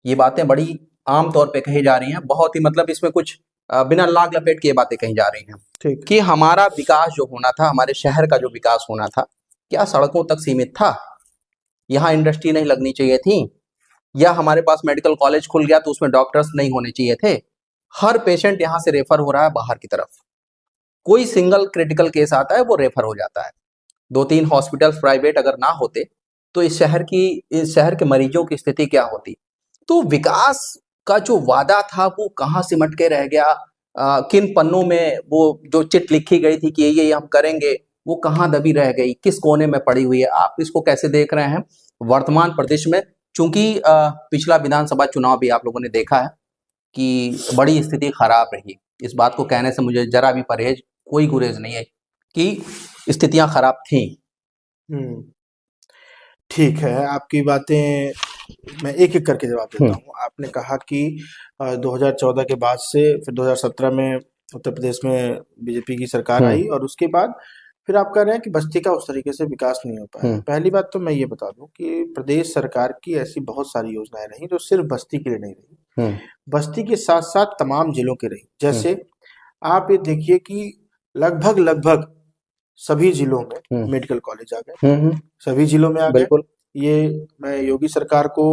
ये बातें बड़ी आम तौर पे कही जा रही हैं, बहुत ही, मतलब इसमें कुछ बिना लाग लपेट के ये बातें कही जा रही हैं कि हमारा विकास जो होना था, हमारे शहर का जो विकास होना था, क्या सड़कों तक सीमित था? यहाँ इंडस्ट्री नहीं लगनी चाहिए थी, या हमारे पास मेडिकल कॉलेज खुल गया तो उसमें डॉक्टर्स नहीं होने चाहिए थे? हर पेशेंट यहाँ से रेफर हो रहा है बाहर की तरफ, कोई सिंगल क्रिटिकल केस आता है वो रेफर हो जाता है। 2-3 हॉस्पिटल्स प्राइवेट अगर ना होते तो इस शहर के मरीजों की स्थिति क्या होती? तो विकास का जो वादा था वो कहाँ सिमट के रह गया? किन पन्नों में वो जो चिट लिखी गई थी कि ये हम करेंगे, वो कहाँ दबी रह गई, किस कोने में पड़ी हुई है? आप इसको कैसे देख रहे हैं वर्तमान प्रदेश में? चूंकि पिछला विधानसभा चुनाव भी आप लोगों ने देखा है कि बड़ी स्थिति खराब रही। इस बात को कहने से मुझे जरा भी परहेज, कोई गुरेज नहीं है कि स्थितियां खराब थी। ठीक है, आपकी बातें मैं एक एक करके जवाब देता हूँ। आपने कहा कि 2014 के बाद से फिर 2017 में उत्तर प्रदेश में बीजेपी की सरकार आई, और उसके बाद फिर आप कह रहे हैं कि बस्ती का उस तरीके से विकास नहीं हो पाया। पहली बात तो मैं ये बता दूं कि प्रदेश सरकार की ऐसी बहुत सारी योजनाएं रही जो सिर्फ बस्ती के लिए नहीं रही, बस्ती के साथ साथ तमाम जिलों के रही। जैसे आप ये देखिए कि लगभग सभी जिलों में मेडिकल कॉलेज आ गए, सभी जिलों में आ गए। ये मैं योगी सरकार को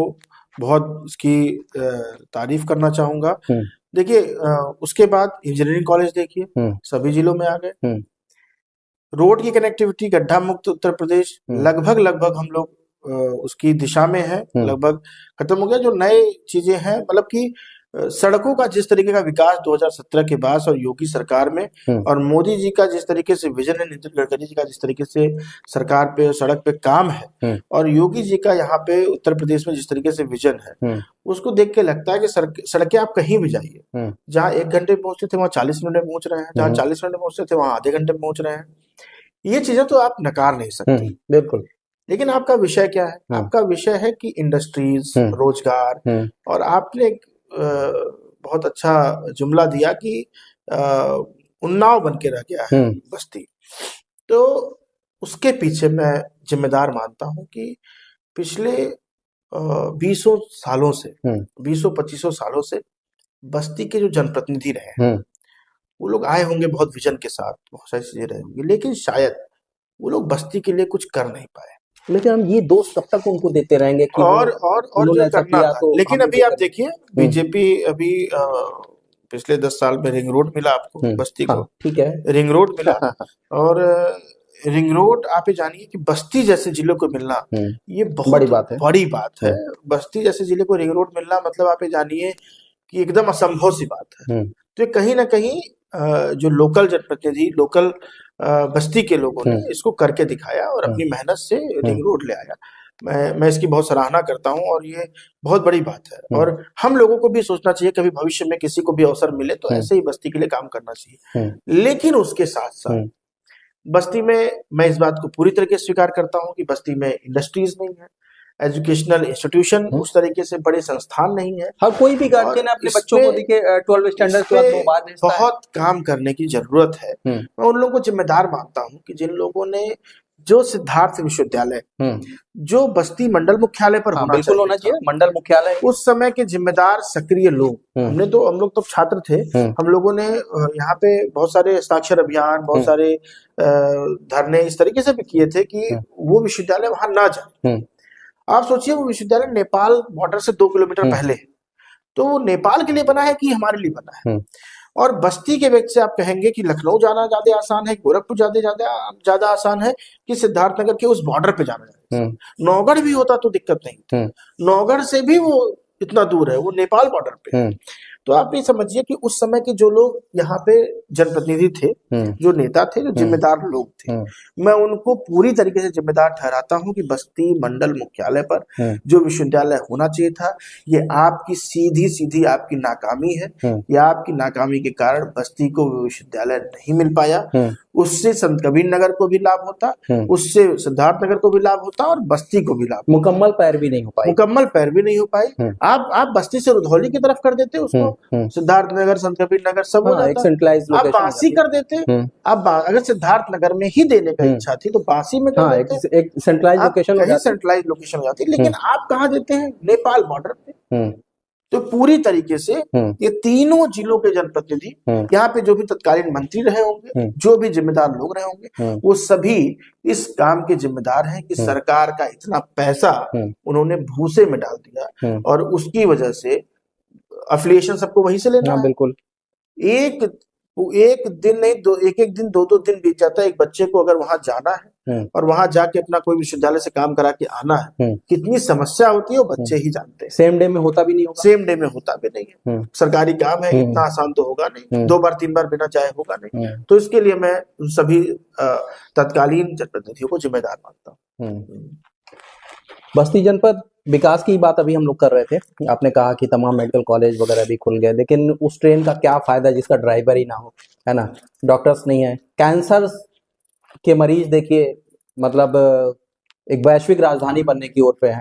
बहुत इसकी तारीफ करना चाहूंगा। देखिए, उसके बाद इंजीनियरिंग कॉलेज देखिए, सभी जिलों में आ गए। रोड की कनेक्टिविटी, गड्ढा मुक्त उत्तर प्रदेश, लगभग हम लोग उसकी दिशा में है, लगभग खत्म हो गया। जो नए चीजें हैं, मतलब कि सड़कों का जिस तरीके का विकास 2017 के बाद और योगी सरकार में, और मोदी जी का जिस तरीके से विजन है, नितिन गडकरी जी का जिस तरीके से सरकार पे सड़क पे काम है, और योगी जी का यहाँ पे उत्तर प्रदेश में जिस तरीके से विजन है, उसको देख के लगता है कि सड़कें आप कहीं भी जाइए, जहाँ 1 घंटे में पहुंचते थे वहां 40 मिनट में पहुंच रहे हैं, जहाँ 40 मिनट में पहुंचते थे वहां आधे घंटे में पहुंच रहे हैं। ये चीजें तो आप नकार नहीं सकते, बिल्कुल। लेकिन आपका विषय क्या है? आपका विषय है कि इंडस्ट्रीज, रोजगार, और आपने बहुत अच्छा जुमला दिया कि उन्नाव बन के रह गया है बस्ती। तो उसके पीछे मैं जिम्मेदार मानता हूं कि पिछले 20 सालों से, 20-25 सालों से बस्ती के जो जनप्रतिनिधि रहे हैं, वो लोग आए होंगे बहुत विजन के साथ, बहुत सारी चीजें रहे होंगी, लेकिन शायद वो लोग बस्ती के लिए कुछ कर नहीं पाए। लेकिन हम ये दोष कब तक उनको देते रहेंगे कि और उन्होंने जो ऐसा करना किया था, तो लेकिन हम भी अभी आप करें। देखिए बीजेपी अभी पिछले 10 साल में रिंग रोड मिला आपको बस्ती हाँ को, ठीक है। रिंग रोड मिला। और रिंग रोड आप ये जानिए कि बस्ती जैसे जिलों को मिलना ये बड़ी बहुत बात है। बड़ी बात है। बस्ती जैसे जिले को रिंग रोड मिलना मतलब आप ये जानिए कि एकदम असंभव सी बात है। तो ये कहीं ना कहीं जो लोकल जनप्रतिनिधि, लोकल बस्ती के लोगों ने इसको करके दिखाया और अपनी मेहनत से रिंग रोड ले आया। मैं इसकी बहुत सराहना करता हूँ और ये बहुत बड़ी बात है। और हम लोगों को भी सोचना चाहिए, कभी भविष्य में किसी को भी अवसर मिले तो ऐसे ही बस्ती के लिए काम करना चाहिए। लेकिन उसके साथ साथ बस्ती में मैं इस बात को पूरी तरीके से स्वीकार करता हूँ कि बस्ती में इंडस्ट्रीज नहीं है, एजुकेशनल इंस्टीट्यूशन उस तरीके से बड़े संस्थान नहीं है। हाँ, कोई भी और गार्जियन अपने इस बच्चों पे को देखिए 12 स्टैंडर्ड के बाद वो बाहर भेजता है। बहुत काम करने की जरूरत है। मैं उन लोगों को जिम्मेदार मानता हूँ कि जिन लोगों ने जो सिद्धार्थ विश्वविद्यालय जो बस्ती मंडल मुख्यालय पर हाँ, बिल्कुल होना चाहिए मंडल मुख्यालय। उस समय के जिम्मेदार सक्रिय लोग, हम लोग तो छात्र थे, हम लोगों ने यहाँ पे बहुत सारे हस्ताक्षर अभियान, बहुत सारे धरने इस तरीके से भी किए थे कि वो विश्वविद्यालय वहां ना जाए। आप सोचिए वो विश्वविद्यालय नेपाल बॉर्डर से 2 किलोमीटर पहले है, तो वो नेपाल के लिए बना है कि हमारे लिए बना है। और बस्ती के व्यक्ति से आप कहेंगे कि लखनऊ जाना ज्यादा आसान है, गोरखपुर ज्यादा आसान है कि सिद्धार्थनगर के उस बॉर्डर पे जाना। नौगढ़ भी होता तो दिक्कत नहीं थी, नौगढ़ से भी वो इतना दूर है, वो नेपाल बॉर्डर पे है। तो आप ये समझिए कि उस समय के जो लोग यहाँ पे जनप्रतिनिधि थे, जो नेता थे, जो जिम्मेदार लोग थे, मैं उनको पूरी तरीके से जिम्मेदार ठहराता हूँ कि बस्ती मंडल मुख्यालय पर जो विश्वविद्यालय होना चाहिए था, ये आपकी सीधी सीधी आपकी नाकामी है। या आपकी नाकामी के कारण बस्ती को विश्वविद्यालय नहीं मिल पाया। उससे संत कबीर नगर को भी लाभ होता, उससे सिद्धार्थ नगर को भी लाभ होता और बस्ती को भी लाभ। मुकम्मल पैरवी नहीं हो पाई। आप बस्ती से रुधौली की तरफ कर देते उसको, सिद्धार्थ नगर, संत कबीर नगर सब हो जाता। आप बांसी कर देते। आप अगर सिद्धार्थ नगर में ही देने का इच्छा थी तो बांसी में कर देते, एक सेंट्रलाइज लोकेशन हो जाती। लेकिन आप कहाँ देते हैं? नेपाल बॉर्डर पे। तो पूरी तरीके से ये तीनों जिलों के जनप्रतिनिधि, यहाँ पे जो भी तत्कालीन मंत्री रहे होंगे, जो भी जिम्मेदार लोग रहे होंगे, वो सभी इस काम के जिम्मेदार हैं कि सरकार का इतना पैसा उन्होंने भूसे में डाल दिया और उसकी वजह से अफिलिएशन सबको वहीं से लेना है। बिल्कुल। एक दिन नहीं, एक दिन 2 दिन बीत जाता है। एक बच्चे को अगर वहां जाना है और वहां जाके अपना कोई विश्वविद्यालय से काम करा के आना है, कितनी समस्या होती है वो बच्चे ही जानते हैं। सेम डे में होता भी नहीं है। सरकारी काम है, इतना आसान तो होगा नहीं, 2 बार 3 बार बिना चाहे होगा नहीं। तो इसके लिए मैं उन सभी तत्कालीन जनप्रतिनिधियों को जिम्मेदार मानता हूँ। बस्ती जनपद विकास की बात अभी हम लोग कर रहे थे, आपने कहा कि तमाम मेडिकल कॉलेज वगैरह भी खुल गए, लेकिन उस ट्रेन का क्या फायदा जिसका ड्राइवर ही ना हो, है ना, डॉक्टर्स नहीं है। कैंसर के मरीज देखिए, मतलब एक वैश्विक राजधानी बनने की ओर पे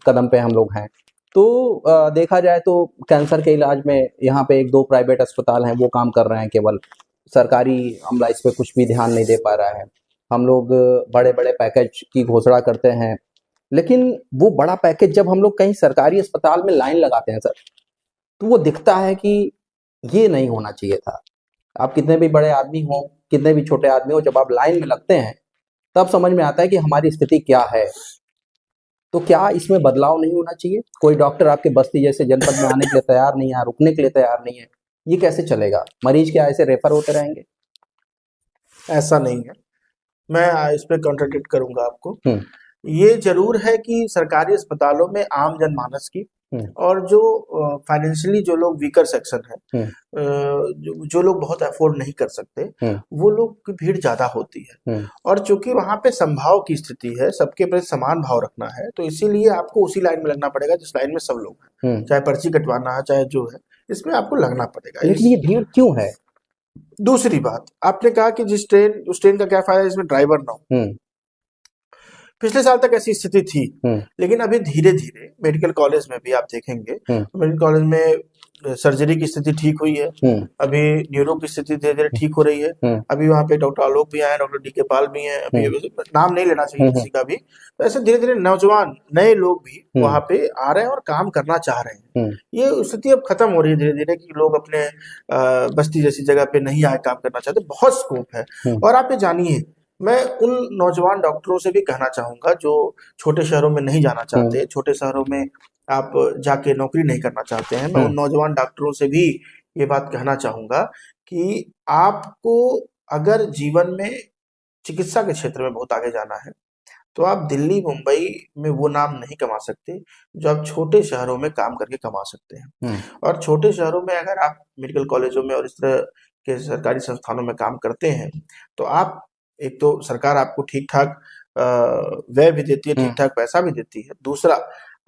कदम पे हम लोग हैं। तो देखा जाए तो कैंसर के इलाज में यहाँ पे 1-2 प्राइवेट अस्पताल हैं, वो काम कर रहे हैं, केवल सरकारी अमला इस पे कुछ भी ध्यान नहीं दे पा रहा है। हम लोग बड़े बड़े पैकेज की घोषणा करते हैं, लेकिन वो बड़ा पैकेज जब हम लोग कहीं सरकारी अस्पताल में लाइन लगाते हैं सर, तो वो दिखता है कि ये नहीं होना चाहिए था। आप कितने भी बड़े आदमी हो, कितने भी छोटे आदमी हो, जब आप लाइन में लगते हैं तब समझ में आता है कि हमारी स्थिति क्या है। तो क्या इसमें बदलाव नहीं होना चाहिए? कोई डॉक्टर आपके बस्ती जैसे जनपद में आने के लिए तैयार नहीं है, रुकने के लिए तैयार नहीं है, ये कैसे चलेगा? मरीज क्या ऐसे रेफर होते रहेंगे? ऐसा नहीं है, मैं इस पे कॉन्ट्रडिक्ट करूंगा आपको। ये जरूर है कि सरकारी अस्पतालों में आम जनमानस की और जो फाइनेंशियली जो लोग वीकर सेक्शन है, जो लोग बहुत अफोर्ड नहीं कर सकते, वो लोग की भीड़ ज्यादा होती है। और चूंकि वहां पे संभाव की स्थिति है, सबके प्रति समान भाव रखना है, तो इसीलिए आपको उसी लाइन में लगना पड़ेगा जिस लाइन में सब लोग हैं। चाहे पर्ची कटवाना है, चाहे जो है, इसमें आपको लगना पड़ेगा। लेकिन ये भीड़ क्यों है? दूसरी बात, आपने कहा कि उस ट्रेन का क्या फायदा जिसमें ड्राइवर ना हो। पिछले साल तक ऐसी स्थिति थी, लेकिन अभी धीरे धीरे मेडिकल कॉलेज में भी आप देखेंगे, मेडिकल कॉलेज में सर्जरी की स्थिति ठीक हुई है, अभी न्यूरो की स्थिति धीरे धीरे ठीक हो रही है। अभी वहाँ पे डॉक्टर आलोक भी आए, डॉक्टर डी.के. पाल भी हैं, अभी नाम नहीं लेना चाहिए किसी का भी। तो ऐसे धीरे धीरे नौजवान नए लोग भी वहाँ पे आ रहे हैं और काम करना चाह रहे हैं। ये स्थिति अब खत्म हो रही है धीरे धीरे कि लोग अपने बस्ती जैसी जगह पे नहीं आए काम करना चाहते। बहुत स्कोप है। और आप ये जानिए मैं उन नौजवान डॉक्टरों से भी कहना चाहूँगा जो छोटे शहरों में नहीं जाना चाहते, छोटे शहरों में आप जाके नौकरी नहीं करना चाहते हैं। मैं उन नौजवान डॉक्टरों से भी ये बात कहना चाहूँगा कि आपको अगर जीवन में चिकित्सा के क्षेत्र में बहुत आगे जाना है, तो आप दिल्ली, मुंबई में वो नाम नहीं कमा सकते, जो आप छोटे शहरों में काम करके कमा सकते हैं। और छोटे शहरों में अगर आप मेडिकल कॉलेजों में और इस तरह के सरकारी संस्थानों में काम करते हैं, तो आप एक तो सरकार आपको ठीक-ठाक व्यय भी देती है, ठीक-ठाक पैसा भी देती है। दूसरा,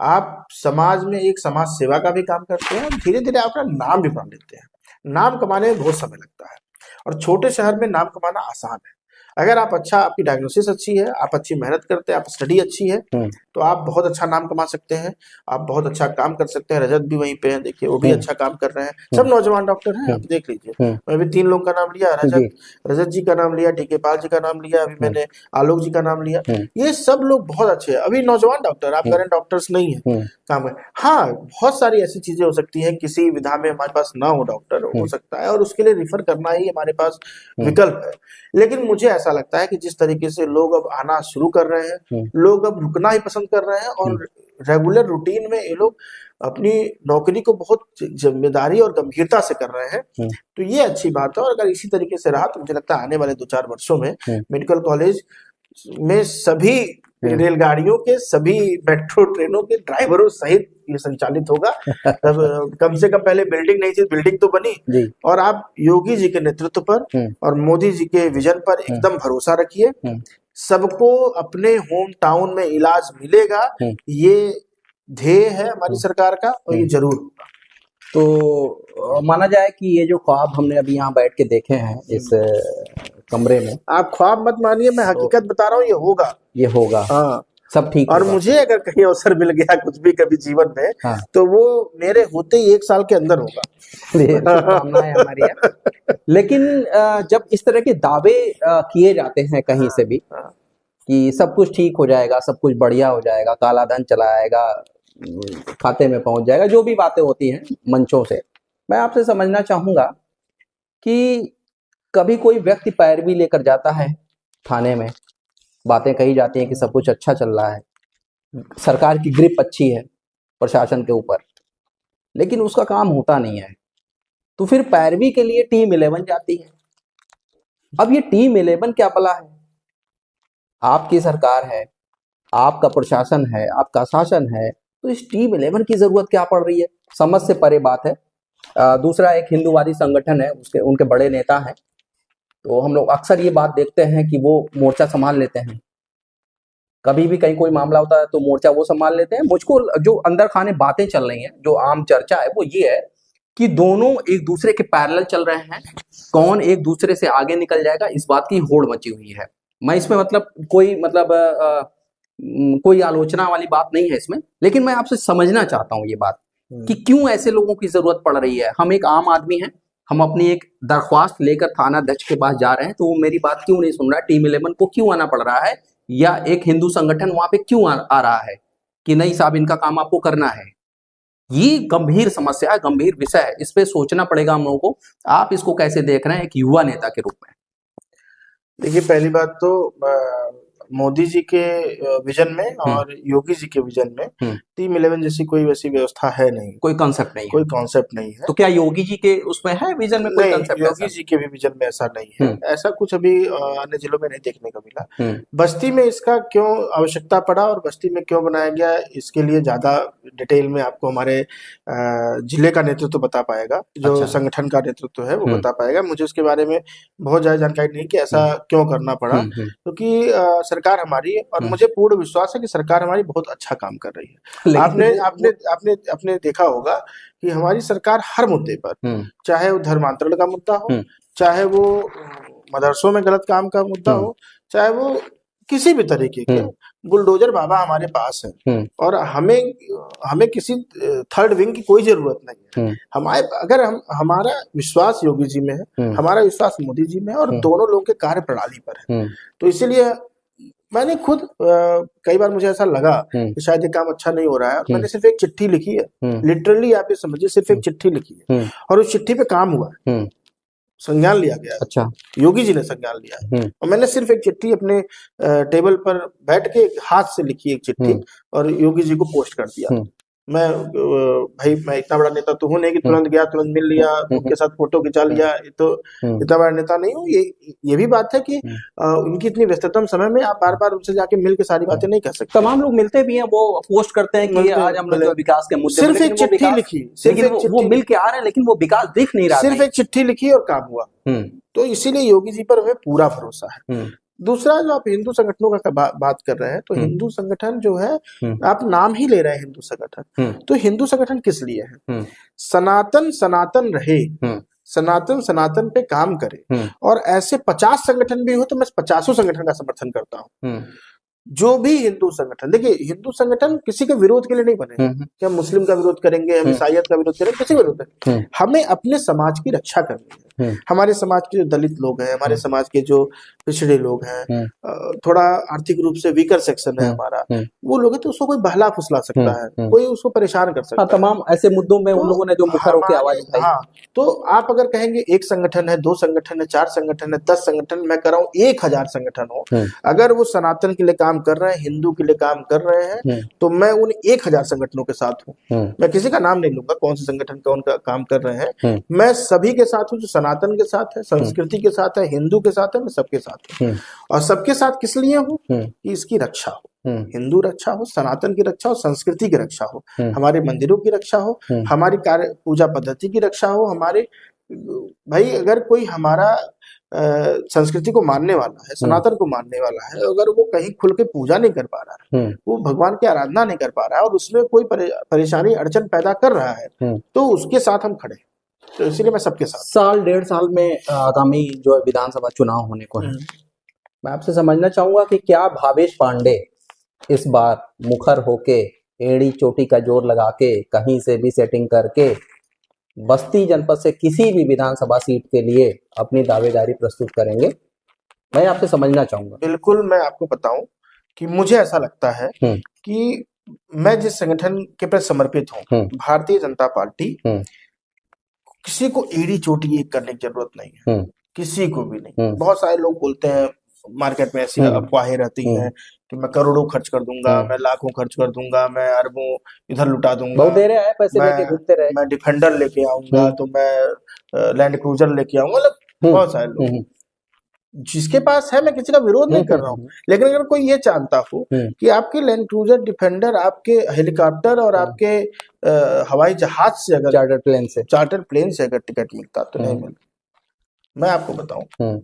आप समाज में एक समाज सेवा का भी काम करते हैं और धीरे-धीरे आप अपना नाम भी बना लेते हैं। नाम कमाने में बहुत समय लगता है और छोटे शहर में नाम कमाना आसान है। अगर आप आपकी डायग्नोसिस अच्छी है, आप अच्छी मेहनत करते हैं, आप स्टडी अच्छी है, तो आप बहुत अच्छा नाम कमा सकते हैं, आप बहुत अच्छा काम कर सकते हैं। रजत भी वहीं पे हैं, देखिए वो भी अच्छा काम कर रहे हैं। सब नौजवान डॉक्टर हैं, आप देख लीजिए। मैं भी 3 लोगों का नाम लिया, रजत जी का नाम लिया, डीके पाल जी का नाम लिया, अभी मैंने आलोक जी का नाम लिया। ये सब लोग बहुत अच्छे हैं, अभी नौजवान डॉक्टर, आप कह रहे हैं डॉक्टर्स नहीं है काम है। हाँ, बहुत सारी ऐसी चीजें हो सकती हैं, किसी विधा में हमारे पास ना हो डॉक्टर, हो सकता है, और उसके लिए रिफर करना ही हमारे पास विकल्प है। लेकिन मुझे ऐसा लगता है कि जिस तरीके से लोग अब आना शुरू कर रहे हैं, लोग अब रुकना ही पसंद कर रहे हैं और रेगुलर रूटीन में ये लोग अपनी नौकरी को बहुत जिम्मेदारी और गंभीरता से कर रहे हैं, तो ये अच्छी बात है। और अगर इसी तरीके से रहा तो मुझे लगता है आने वाले 2-4 वर्षों में मेडिकल कॉलेज में सभी रेलगाड़ियों के, सभी मेट्रो ट्रेनों के ड्राइवरों सहित ये संचालित होगा। तब कम से कम पहले बिल्डिंग नहीं थी, बिल्डिंग तो बनी। और आप योगी जी के नेतृत्व पर और मोदी जी के विजन पर एकदम भरोसा रखिए, सबको अपने होम टाउन में इलाज मिलेगा, ये ध्येय है हमारी सरकार का और ये जरूर होगा। तो माना जाए कि ये जो ख्वाब हमने अभी यहाँ बैठ के देखे हैं इस कमरे में, आप ख्वाब मत मानिए, मैं हकीकत बता रहा हूँ, ये होगा। हाँ, सब ठीक। और मुझे अगर कहीं अवसर मिल गया कुछ भी कभी जीवन में, हाँ, तो वो मेरे होते ही 1 साल के अंदर होगा। शुभकामनाएं हमारी है। लेकिन जब इस तरह के दावे किए जाते हैं कहीं से भी कि सब कुछ ठीक हो जाएगा, सब कुछ बढ़िया हो जाएगा, काला धन चला आएगा, खाते में पहुंच जाएगा, जो भी बातें होती हैं मंचों से, मैं आपसे समझना चाहूंगा कि कभी कोई व्यक्ति पैरवी लेकर जाता है थाने में, बातें कही जाती हैं कि सब कुछ अच्छा चल रहा है, सरकार की ग्रिप अच्छी है प्रशासन के ऊपर, लेकिन उसका काम होता नहीं है, तो फिर पैरवी के लिए टीम 11 जाती है। अब ये टीम 11 क्या भला है? आपकी सरकार है, आपका प्रशासन है, आपका शासन है, तो इस टीम 11 की जरूरत क्या पड़ रही है? समझ से परे बात है। दूसरा, एक हिंदूवादी संगठन है, उनके बड़े नेता हैं, तो हम लोग अक्सर ये बात देखते हैं कि वो मोर्चा संभाल लेते हैं, कभी भी कहीं कोई मामला होता है तो मोर्चा वो संभाल लेते हैं। मुझको जो अंदर खाने बातें चल रही हैं, जो आम चर्चा है वो ये है कि दोनों एक दूसरे के पैरेलल चल रहे हैं, कौन एक दूसरे से आगे निकल जाएगा, इस बात की होड़ मची हुई है। मैं इसमें कोई आलोचना वाली बात नहीं है इसमें, लेकिन मैं आपसे समझना चाहता हूँ ये बात कि क्यों ऐसे लोगों की जरूरत पड़ रही है। हम एक आम आदमी हैं, हम अपनी एक दरख्वास्त लेकर थाना अध्यक्ष के पास जा रहे हैं, तो वो मेरी बात क्यों नहीं सुन रहा है? टीम 11 को क्यों आना पड़ रहा है? या एक हिंदू संगठन वहां पे क्यों आ रहा है कि नहीं साहब इनका काम आपको करना है? ये गंभीर समस्या है, गंभीर विषय है, इस पे सोचना पड़ेगा हम लोगों को। आप इसको कैसे देख रहे हैं एक युवा नेता के रूप में? देखिए, पहली बात तो मोदी जी के विजन में और योगी जी के विजन में टीम 11 जैसी कोई वैसी व्यवस्था है नहीं, कोई कॉन्सेप्ट नहीं, कोई कॉन्सेप्ट नहीं है। तो क्या योगी जी के उसमें है विजन में कोई कॉन्सेप्ट? योगी जी के भी विजन में ऐसा नहीं है, ऐसा कुछ अभी अन्य जिलों में नहीं देखने को मिला। बस्ती में इसका क्यों आवश्यकता पड़ा और बस्ती में क्यों बनाया गया, इसके लिए ज्यादा डिटेल में आपको हमारे जिले का नेतृत्व बता पाएगा, जो संगठन का नेतृत्व है वो बता पाएगा। मुझे उसके बारे में बहुत ज्यादा जानकारी नहीं कि ऐसा क्यों करना पड़ा, क्योंकि सरकार हमारी है और मुझे पूर्ण विश्वास है कि सरकार हमारी बहुत अच्छा काम कर रही है। आपने देखा होगा कि हमारी सरकार हर मुद्दे पर, चाहे वो धर्मांतरण का मुद्दा हो, चाहे वो मदरसों में गलत काम का मुद्दा हो, चाहे वो किसी भी तरीके के, बुलडोजर बाबा हमारे पास है और हमें किसी थर्ड विंग की कोई जरूरत नहीं है। हमारा विश्वास योगी जी में है, हमारा विश्वास मोदी जी में है और दोनों लोगों के कार्य प्रणाली पर है। तो इसीलिए मैंने खुद कई बार मुझे ऐसा लगा कि शायद ये काम अच्छा नहीं हो रहा है और मैंने सिर्फ एक चिट्ठी लिखी है, लिटरली आप ये समझिए, सिर्फ एक चिट्ठी लिखी है और उस चिट्ठी पे काम हुआ है। संज्ञान लिया गया है। अच्छा। योगी जी ने संज्ञान लिया है। और मैंने सिर्फ एक चिट्ठी अपने टेबल पर बैठ के हाथ से लिखी एक चिट्ठी और योगी जी को पोस्ट कर दिया। मैं भाई मैं इतना बड़ा नेता तो हूँ नहीं कि तुरंत गया तुरंत मिल लिया उनके साथ फोटो खिंचा लिया, ये तो इतना बड़ा नेता नहीं हूँ। ये भी बात है कि उनकी इतनी व्यस्ततम समय में आप बार बार उनसे जाके मिल के सारी बातें नहीं कर सकते। तमाम लोग मिलते भी हैं, वो पोस्ट करते हैं कि आज हम लोग विकास के मुद्दे सिर्फ एक चिट्ठी लिखी, वो मिल के आ रहे हैं लेकिन वो विकास दिख नहीं रहा, सिर्फ एक चिट्ठी लिखी और काम हुआ। तो इसीलिए योगी जी पर हमें पूरा भरोसा है। दूसरा, जो आप हिंदू संगठनों का बात कर रहे हैं, तो हिंदू संगठन जो है, आप नाम ही ले रहे हैं हिंदू संगठन, तो हिंदू संगठन किस लिए है? सनातन सनातन रहे, सनातन सनातन पे काम करे। और ऐसे 50 संगठन भी हो तो मैं 50 संगठन का समर्थन करता हूँ। जो भी हिंदू संगठन, देखिए हिंदू संगठन किसी के विरोध के लिए नहीं बने कि हम मुस्लिम का विरोध करेंगे, हम ईसाइयत का विरोध करेंगे, किसी का विरोध नहीं। हमें अपने समाज की रक्षा करनी है। हमारे समाज के जो दलित लोग हैं, हमारे समाज के जो पिछड़े लोग हैं, थोड़ा आर्थिक रूप से वीकर सेक्शन है हमारा, वो लोग है तो उसको कोई बहला फुसला सकता है, कोई उसको परेशान कर सकता है। तमाम ऐसे मुद्दों में उन लोगों ने जो मुखर होकर आवाज उठाई। हाँ, तो आप अगर कहेंगे एक संगठन है, 2 संगठन है, 4 संगठन है, 10 संगठन, मैं कर रहा हूँ 1000 संगठन हो, अगर वो सनातन के लिए काम कर रहे हैं, हिंदू के लिए काम कर रहे हैं, तो मैं उन 1000 संगठनों के साथ हूँ। मैं किसी का नाम नहीं लूंगा कौन से संगठन कौन का काम कर रहे हैं, मैं सभी के साथ हूँ। जो सनातन के साथ है, संस्कृति के साथ है, हिंदू के साथ है, मैं सबके साथ हूँ। और सबके साथ किस लिए हूँ? कि इसकी रक्षा हो, हिंदू रक्षा हो, सनातन की रक्षा हो, संस्कृति की रक्षा हो, हमारे मंदिरों की रक्षा हो, हमारी कार्य पूजा पद्धति की रक्षा हो। हमारे भाई अगर कोई हमारा संस्कृति को मानने वाला है, सनातन को मानने वाला है, अगर वो कहीं खुल के पूजा नहीं कर पा रहा है, वो भगवान की आराधना नहीं कर पा रहा है और उसमें कोई परेशानी अड़चन पैदा कर रहा है, तो उसके साथ हम खड़े। तो इसीलिए मैं सबके साथ। साल 1.5 साल में आगामी जो विधानसभा चुनाव होने को है, मैं आपसे समझना चाहूंगा कि क्या भावेश पांडे इस बार मुखर होके एड़ी चोटी का जोर लगा के कहीं से भी सेटिंग करके बस्ती जनपद से किसी भी विधानसभा सीट के लिए अपनी दावेदारी प्रस्तुत करेंगे? मैं आपसे समझना चाहूंगा। बिल्कुल, मैं आपको बताऊं कि मुझे ऐसा लगता है कि मैं जिस संगठन के प्रति समर्पित हूं, भारतीय जनता पार्टी, किसी को एड़ी चोटी करने की जरूरत नहीं है, किसी को भी नहीं। बहुत सारे लोग बोलते हैं, मार्केट में ऐसी अफवाहें रहती हैं कि मैं करोड़ों खर्च कर दूंगा, मैं लाखों खर्च कर दूंगा, मैं अरबों इधर लुटा दूंगा, बहुत देर है पैसे लेके घूमते रहे, मैं डिफेंडर लेके आऊंगा, तो मैं लैंड क्रूजर लेके आऊंगा। मतलब बहुत सारे लोग, जिसके पास है, मैं किसी का विरोध नहीं कर रहा हूँ, लेकिन अगर कोई ये जानता हो कि आपके लैंड क्रूजर, डिफेंडर, आपके हेलीकॉप्टर और आपके हवाई जहाज से अगर चार्टर प्लेन से अगर टिकट मिलता तो नहीं मिलता। मैं आपको बताऊं,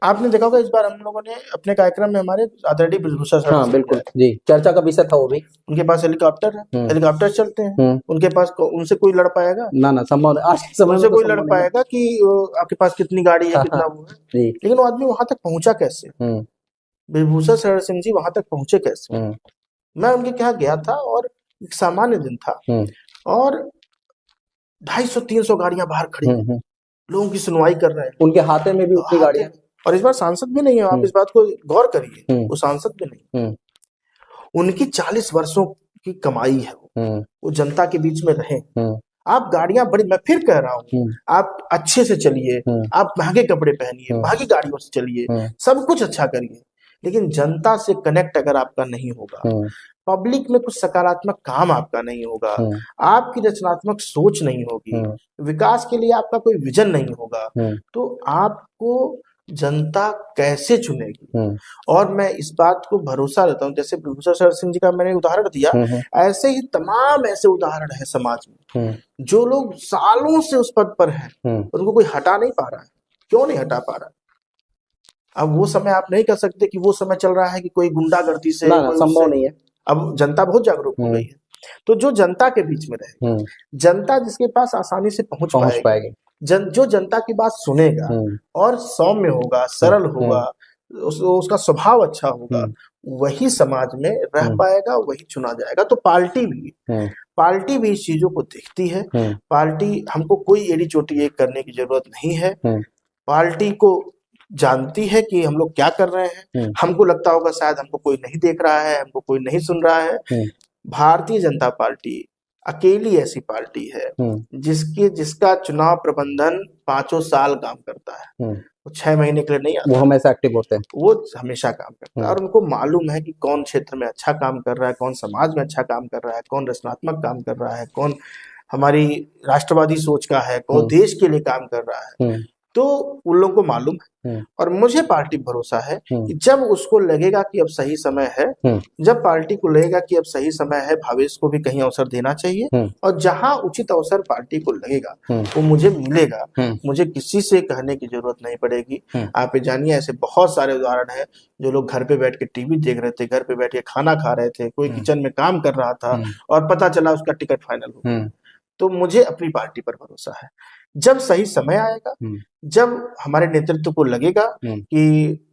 आपने देखा होगा इस बार हम लोगों ने अपने कार्यक्रम में हमारे आदरणीय ब्रजभूषण सर, हाँ बिल्कुल जी, चर्चा का विषय था वो भी। उनके पास हेलीकॉप्टर है, हेलीकॉप्टर चलते हैं, उनके पास उनसे कोई लड़ पाएगा? ना संभव, आज के समय में कोई लड़ पाएगा कि आपके पास कितनी गाड़ी है, कितना वो है? लेकिन वो आदमी वहां तक पहुंचा कैसे? ब्रजभूषण शरण सिंह जी वहां तक पहुंचे कैसे? मैं उनके यहाँ गया था और एक सामान्य दिन था और 250-300 गाड़ियां बाहर खड़ी, लोगों की सुनवाई कर रहे हैं, उनके हाथे में भी उतनी गाड़ियां। और इस बार सांसद भी नहीं है, आप इस बात को गौर करिए, वो सांसद भी नहीं। उनकी 40 वर्षों की कमाई है, वो जनता के बीच में रहे। आप गाड़ियां बड़ी, मैं फिर कह रहा हूँ, आप अच्छे से चलिए, आप महंगे कपड़े पहनिए, महंगी गाड़ियों से चलिए, सब कुछ अच्छा करिए, लेकिन जनता से कनेक्ट अगर आपका नहीं होगा, पब्लिक में कुछ सकारात्मक काम आपका नहीं होगा, आपकी रचनात्मक सोच नहीं होगी, विकास के लिए आपका कोई विजन नहीं होगा, तो आपको जनता कैसे चुनेगी? और मैं इस बात को भरोसा देता हूँ, जैसे ब्रजभूषण शरण सिंह जी का मैंने उदाहरण दिया, ऐसे ही तमाम ऐसे उदाहरण है समाज में, जो लोग सालों से उस पद पर हैं, उनको कोई हटा नहीं पा रहा है। क्यों नहीं हटा पा रहा? अब वो समय आप नहीं कह सकते कि वो समय चल रहा है कि कोई गुंडागर्दी से, संभव नहीं है। अब जनता बहुत जागरूक हो गई है, तो जो जनता के बीच में रहे, जनता जिसके पास आसानी से पहुंच पाएगी, जो जनता की बात सुनेगा और सौम्य होगा, सरल होगा, उसका स्वभाव अच्छा होगा, वही समाज में रह पाएगा, वही चुना जाएगा। तो पार्टी भी इस चीजों को देखती है। पार्टी, हमको कोई एड़ी चोटी करने की जरूरत नहीं है। पार्टी को जानती है कि हम लोग क्या कर रहे हैं। हमको लगता होगा शायद हमको कोई नहीं देख रहा है, हमको कोई नहीं सुन रहा है। भारतीय जनता पार्टी अकेली ऐसी पार्टी है जिसका चुनाव प्रबंधन 5 साल काम करता है। वो 6 महीने के लिए नहीं आता, वो हमेशा एक्टिव होते हैं, वो हमेशा काम करता है और उनको मालूम है कि कौन क्षेत्र में अच्छा काम कर रहा है, कौन समाज में अच्छा काम कर रहा है, कौन रचनात्मक काम कर रहा है, कौन हमारी राष्ट्रवादी सोच का है, कौन देश के लिए काम कर रहा है। तो उन लोगों को मालूम है और मुझे पार्टी भरोसा है कि जब उसको लगेगा कि अब सही समय है, जब पार्टी को लगेगा कि अब सही समय है, भावेश को भी कहीं अवसर देना चाहिए और जहां उचित अवसर पार्टी को लगेगा वो मुझे मिलेगा। मुझे किसी से कहने की जरूरत नहीं पड़ेगी। आप ये जानिए ऐसे बहुत सारे उदाहरण है जो लोग घर पे बैठ के टीवी देख रहे थे, घर पे बैठ के खाना खा रहे थे, कोई किचन में काम कर रहा था और पता चला उसका टिकट फाइनल हो गया। तो मुझे अपनी पार्टी पर भरोसा है। जब सही समय आएगा, जब हमारे नेतृत्व को लगेगा कि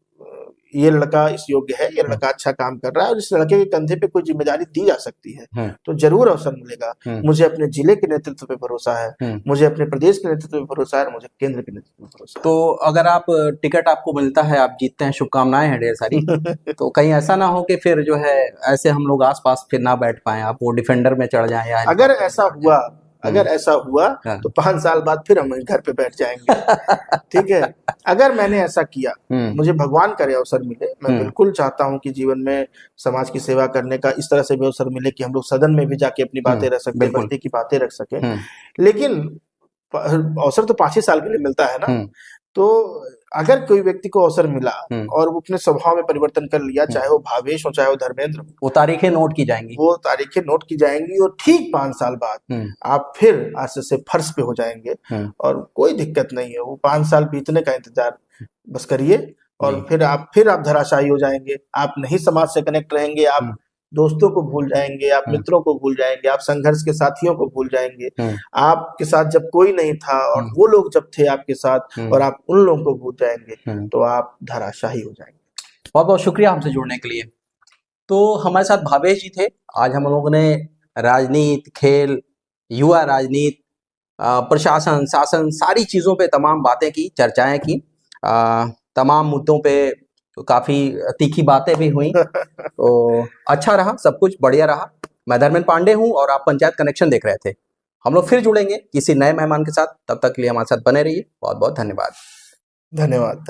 ये लड़का इस योग्य है, ये लड़का अच्छा काम कर रहा है और इस लड़के के कंधे पे कोई जिम्मेदारी दी जा सकती है, तो जरूर अवसर मिलेगा। मुझे अपने जिले के नेतृत्व पे भरोसा है, मुझे अपने प्रदेश के नेतृत्व पे भरोसा है, मुझे केंद्र के नेतृत्व पे भरोसा है। तो अगर आप टिकट आपको मिलता है, आप जीतते हैं, शुभकामनाएं हैं ढेर सारी तो कहीं ऐसा ना हो कि फिर जो है ऐसे हम लोग आसपास फिर ना बैठ पाए, आप वो डिफेंडर में चढ़ जाएं या अगर ऐसा हुआ तो 5 साल बाद फिर हम घर पे बैठ जाएंगे। ठीक है, अगर मैंने ऐसा किया, मुझे भगवान करे अवसर मिले, मैं बिल्कुल चाहता हूं कि जीवन में समाज की सेवा करने का इस तरह से भी अवसर मिले कि हम लोग सदन में भी जाके अपनी बातें रख सकें, बस्ती की बातें रख सकें। लेकिन अवसर तो 5 ही साल के लिए मिलता है ना। तो अगर कोई व्यक्ति को अवसर मिला और वो अपने स्वभाव में परिवर्तन कर लिया, चाहे वो भावेश हो चाहे वो धर्मेंद्र, वो तारीखें नोट की जाएंगी, और ठीक 5 साल बाद आप फिर आस्ते से फर्श पे हो जाएंगे और कोई दिक्कत नहीं है। वो 5 साल बीतने का इंतजार बस करिए और फिर आप धराशायी हो जाएंगे। आप नहीं समाज से कनेक्ट रहेंगे, आप दोस्तों को भूल जाएंगे, आप मित्रों को भूल जाएंगे, आप संघर्ष के साथियों को भूल जाएंगे। आपके साथ जब कोई नहीं था और वो लोग जब थे आपके साथ और आप उन लोगों को भूल जाएंगे तो आप धराशायी हो जाएंगे। बहुत बहुत शुक्रिया हमसे जुड़ने के लिए। तो हमारे साथ भावेश जी थे। आज हम लोगों ने राजनीति, खेल, युवा राजनीति, प्रशासन, शासन, सारी चीज़ों पे तमाम बातें की, चर्चाएं की, तमाम मुद्दों पे तो काफ़ी तीखी बातें भी हुई। तो अच्छा रहा, सब कुछ बढ़िया रहा। मैं धर्मेंद्र पांडे हूं और आप पंचायत कनेक्शन देख रहे थे। हम लोग फिर जुड़ेंगे किसी नए मेहमान के साथ, तब तक के लिए हमारे साथ बने रहिए। बहुत बहुत धन्यवाद। धन्यवाद।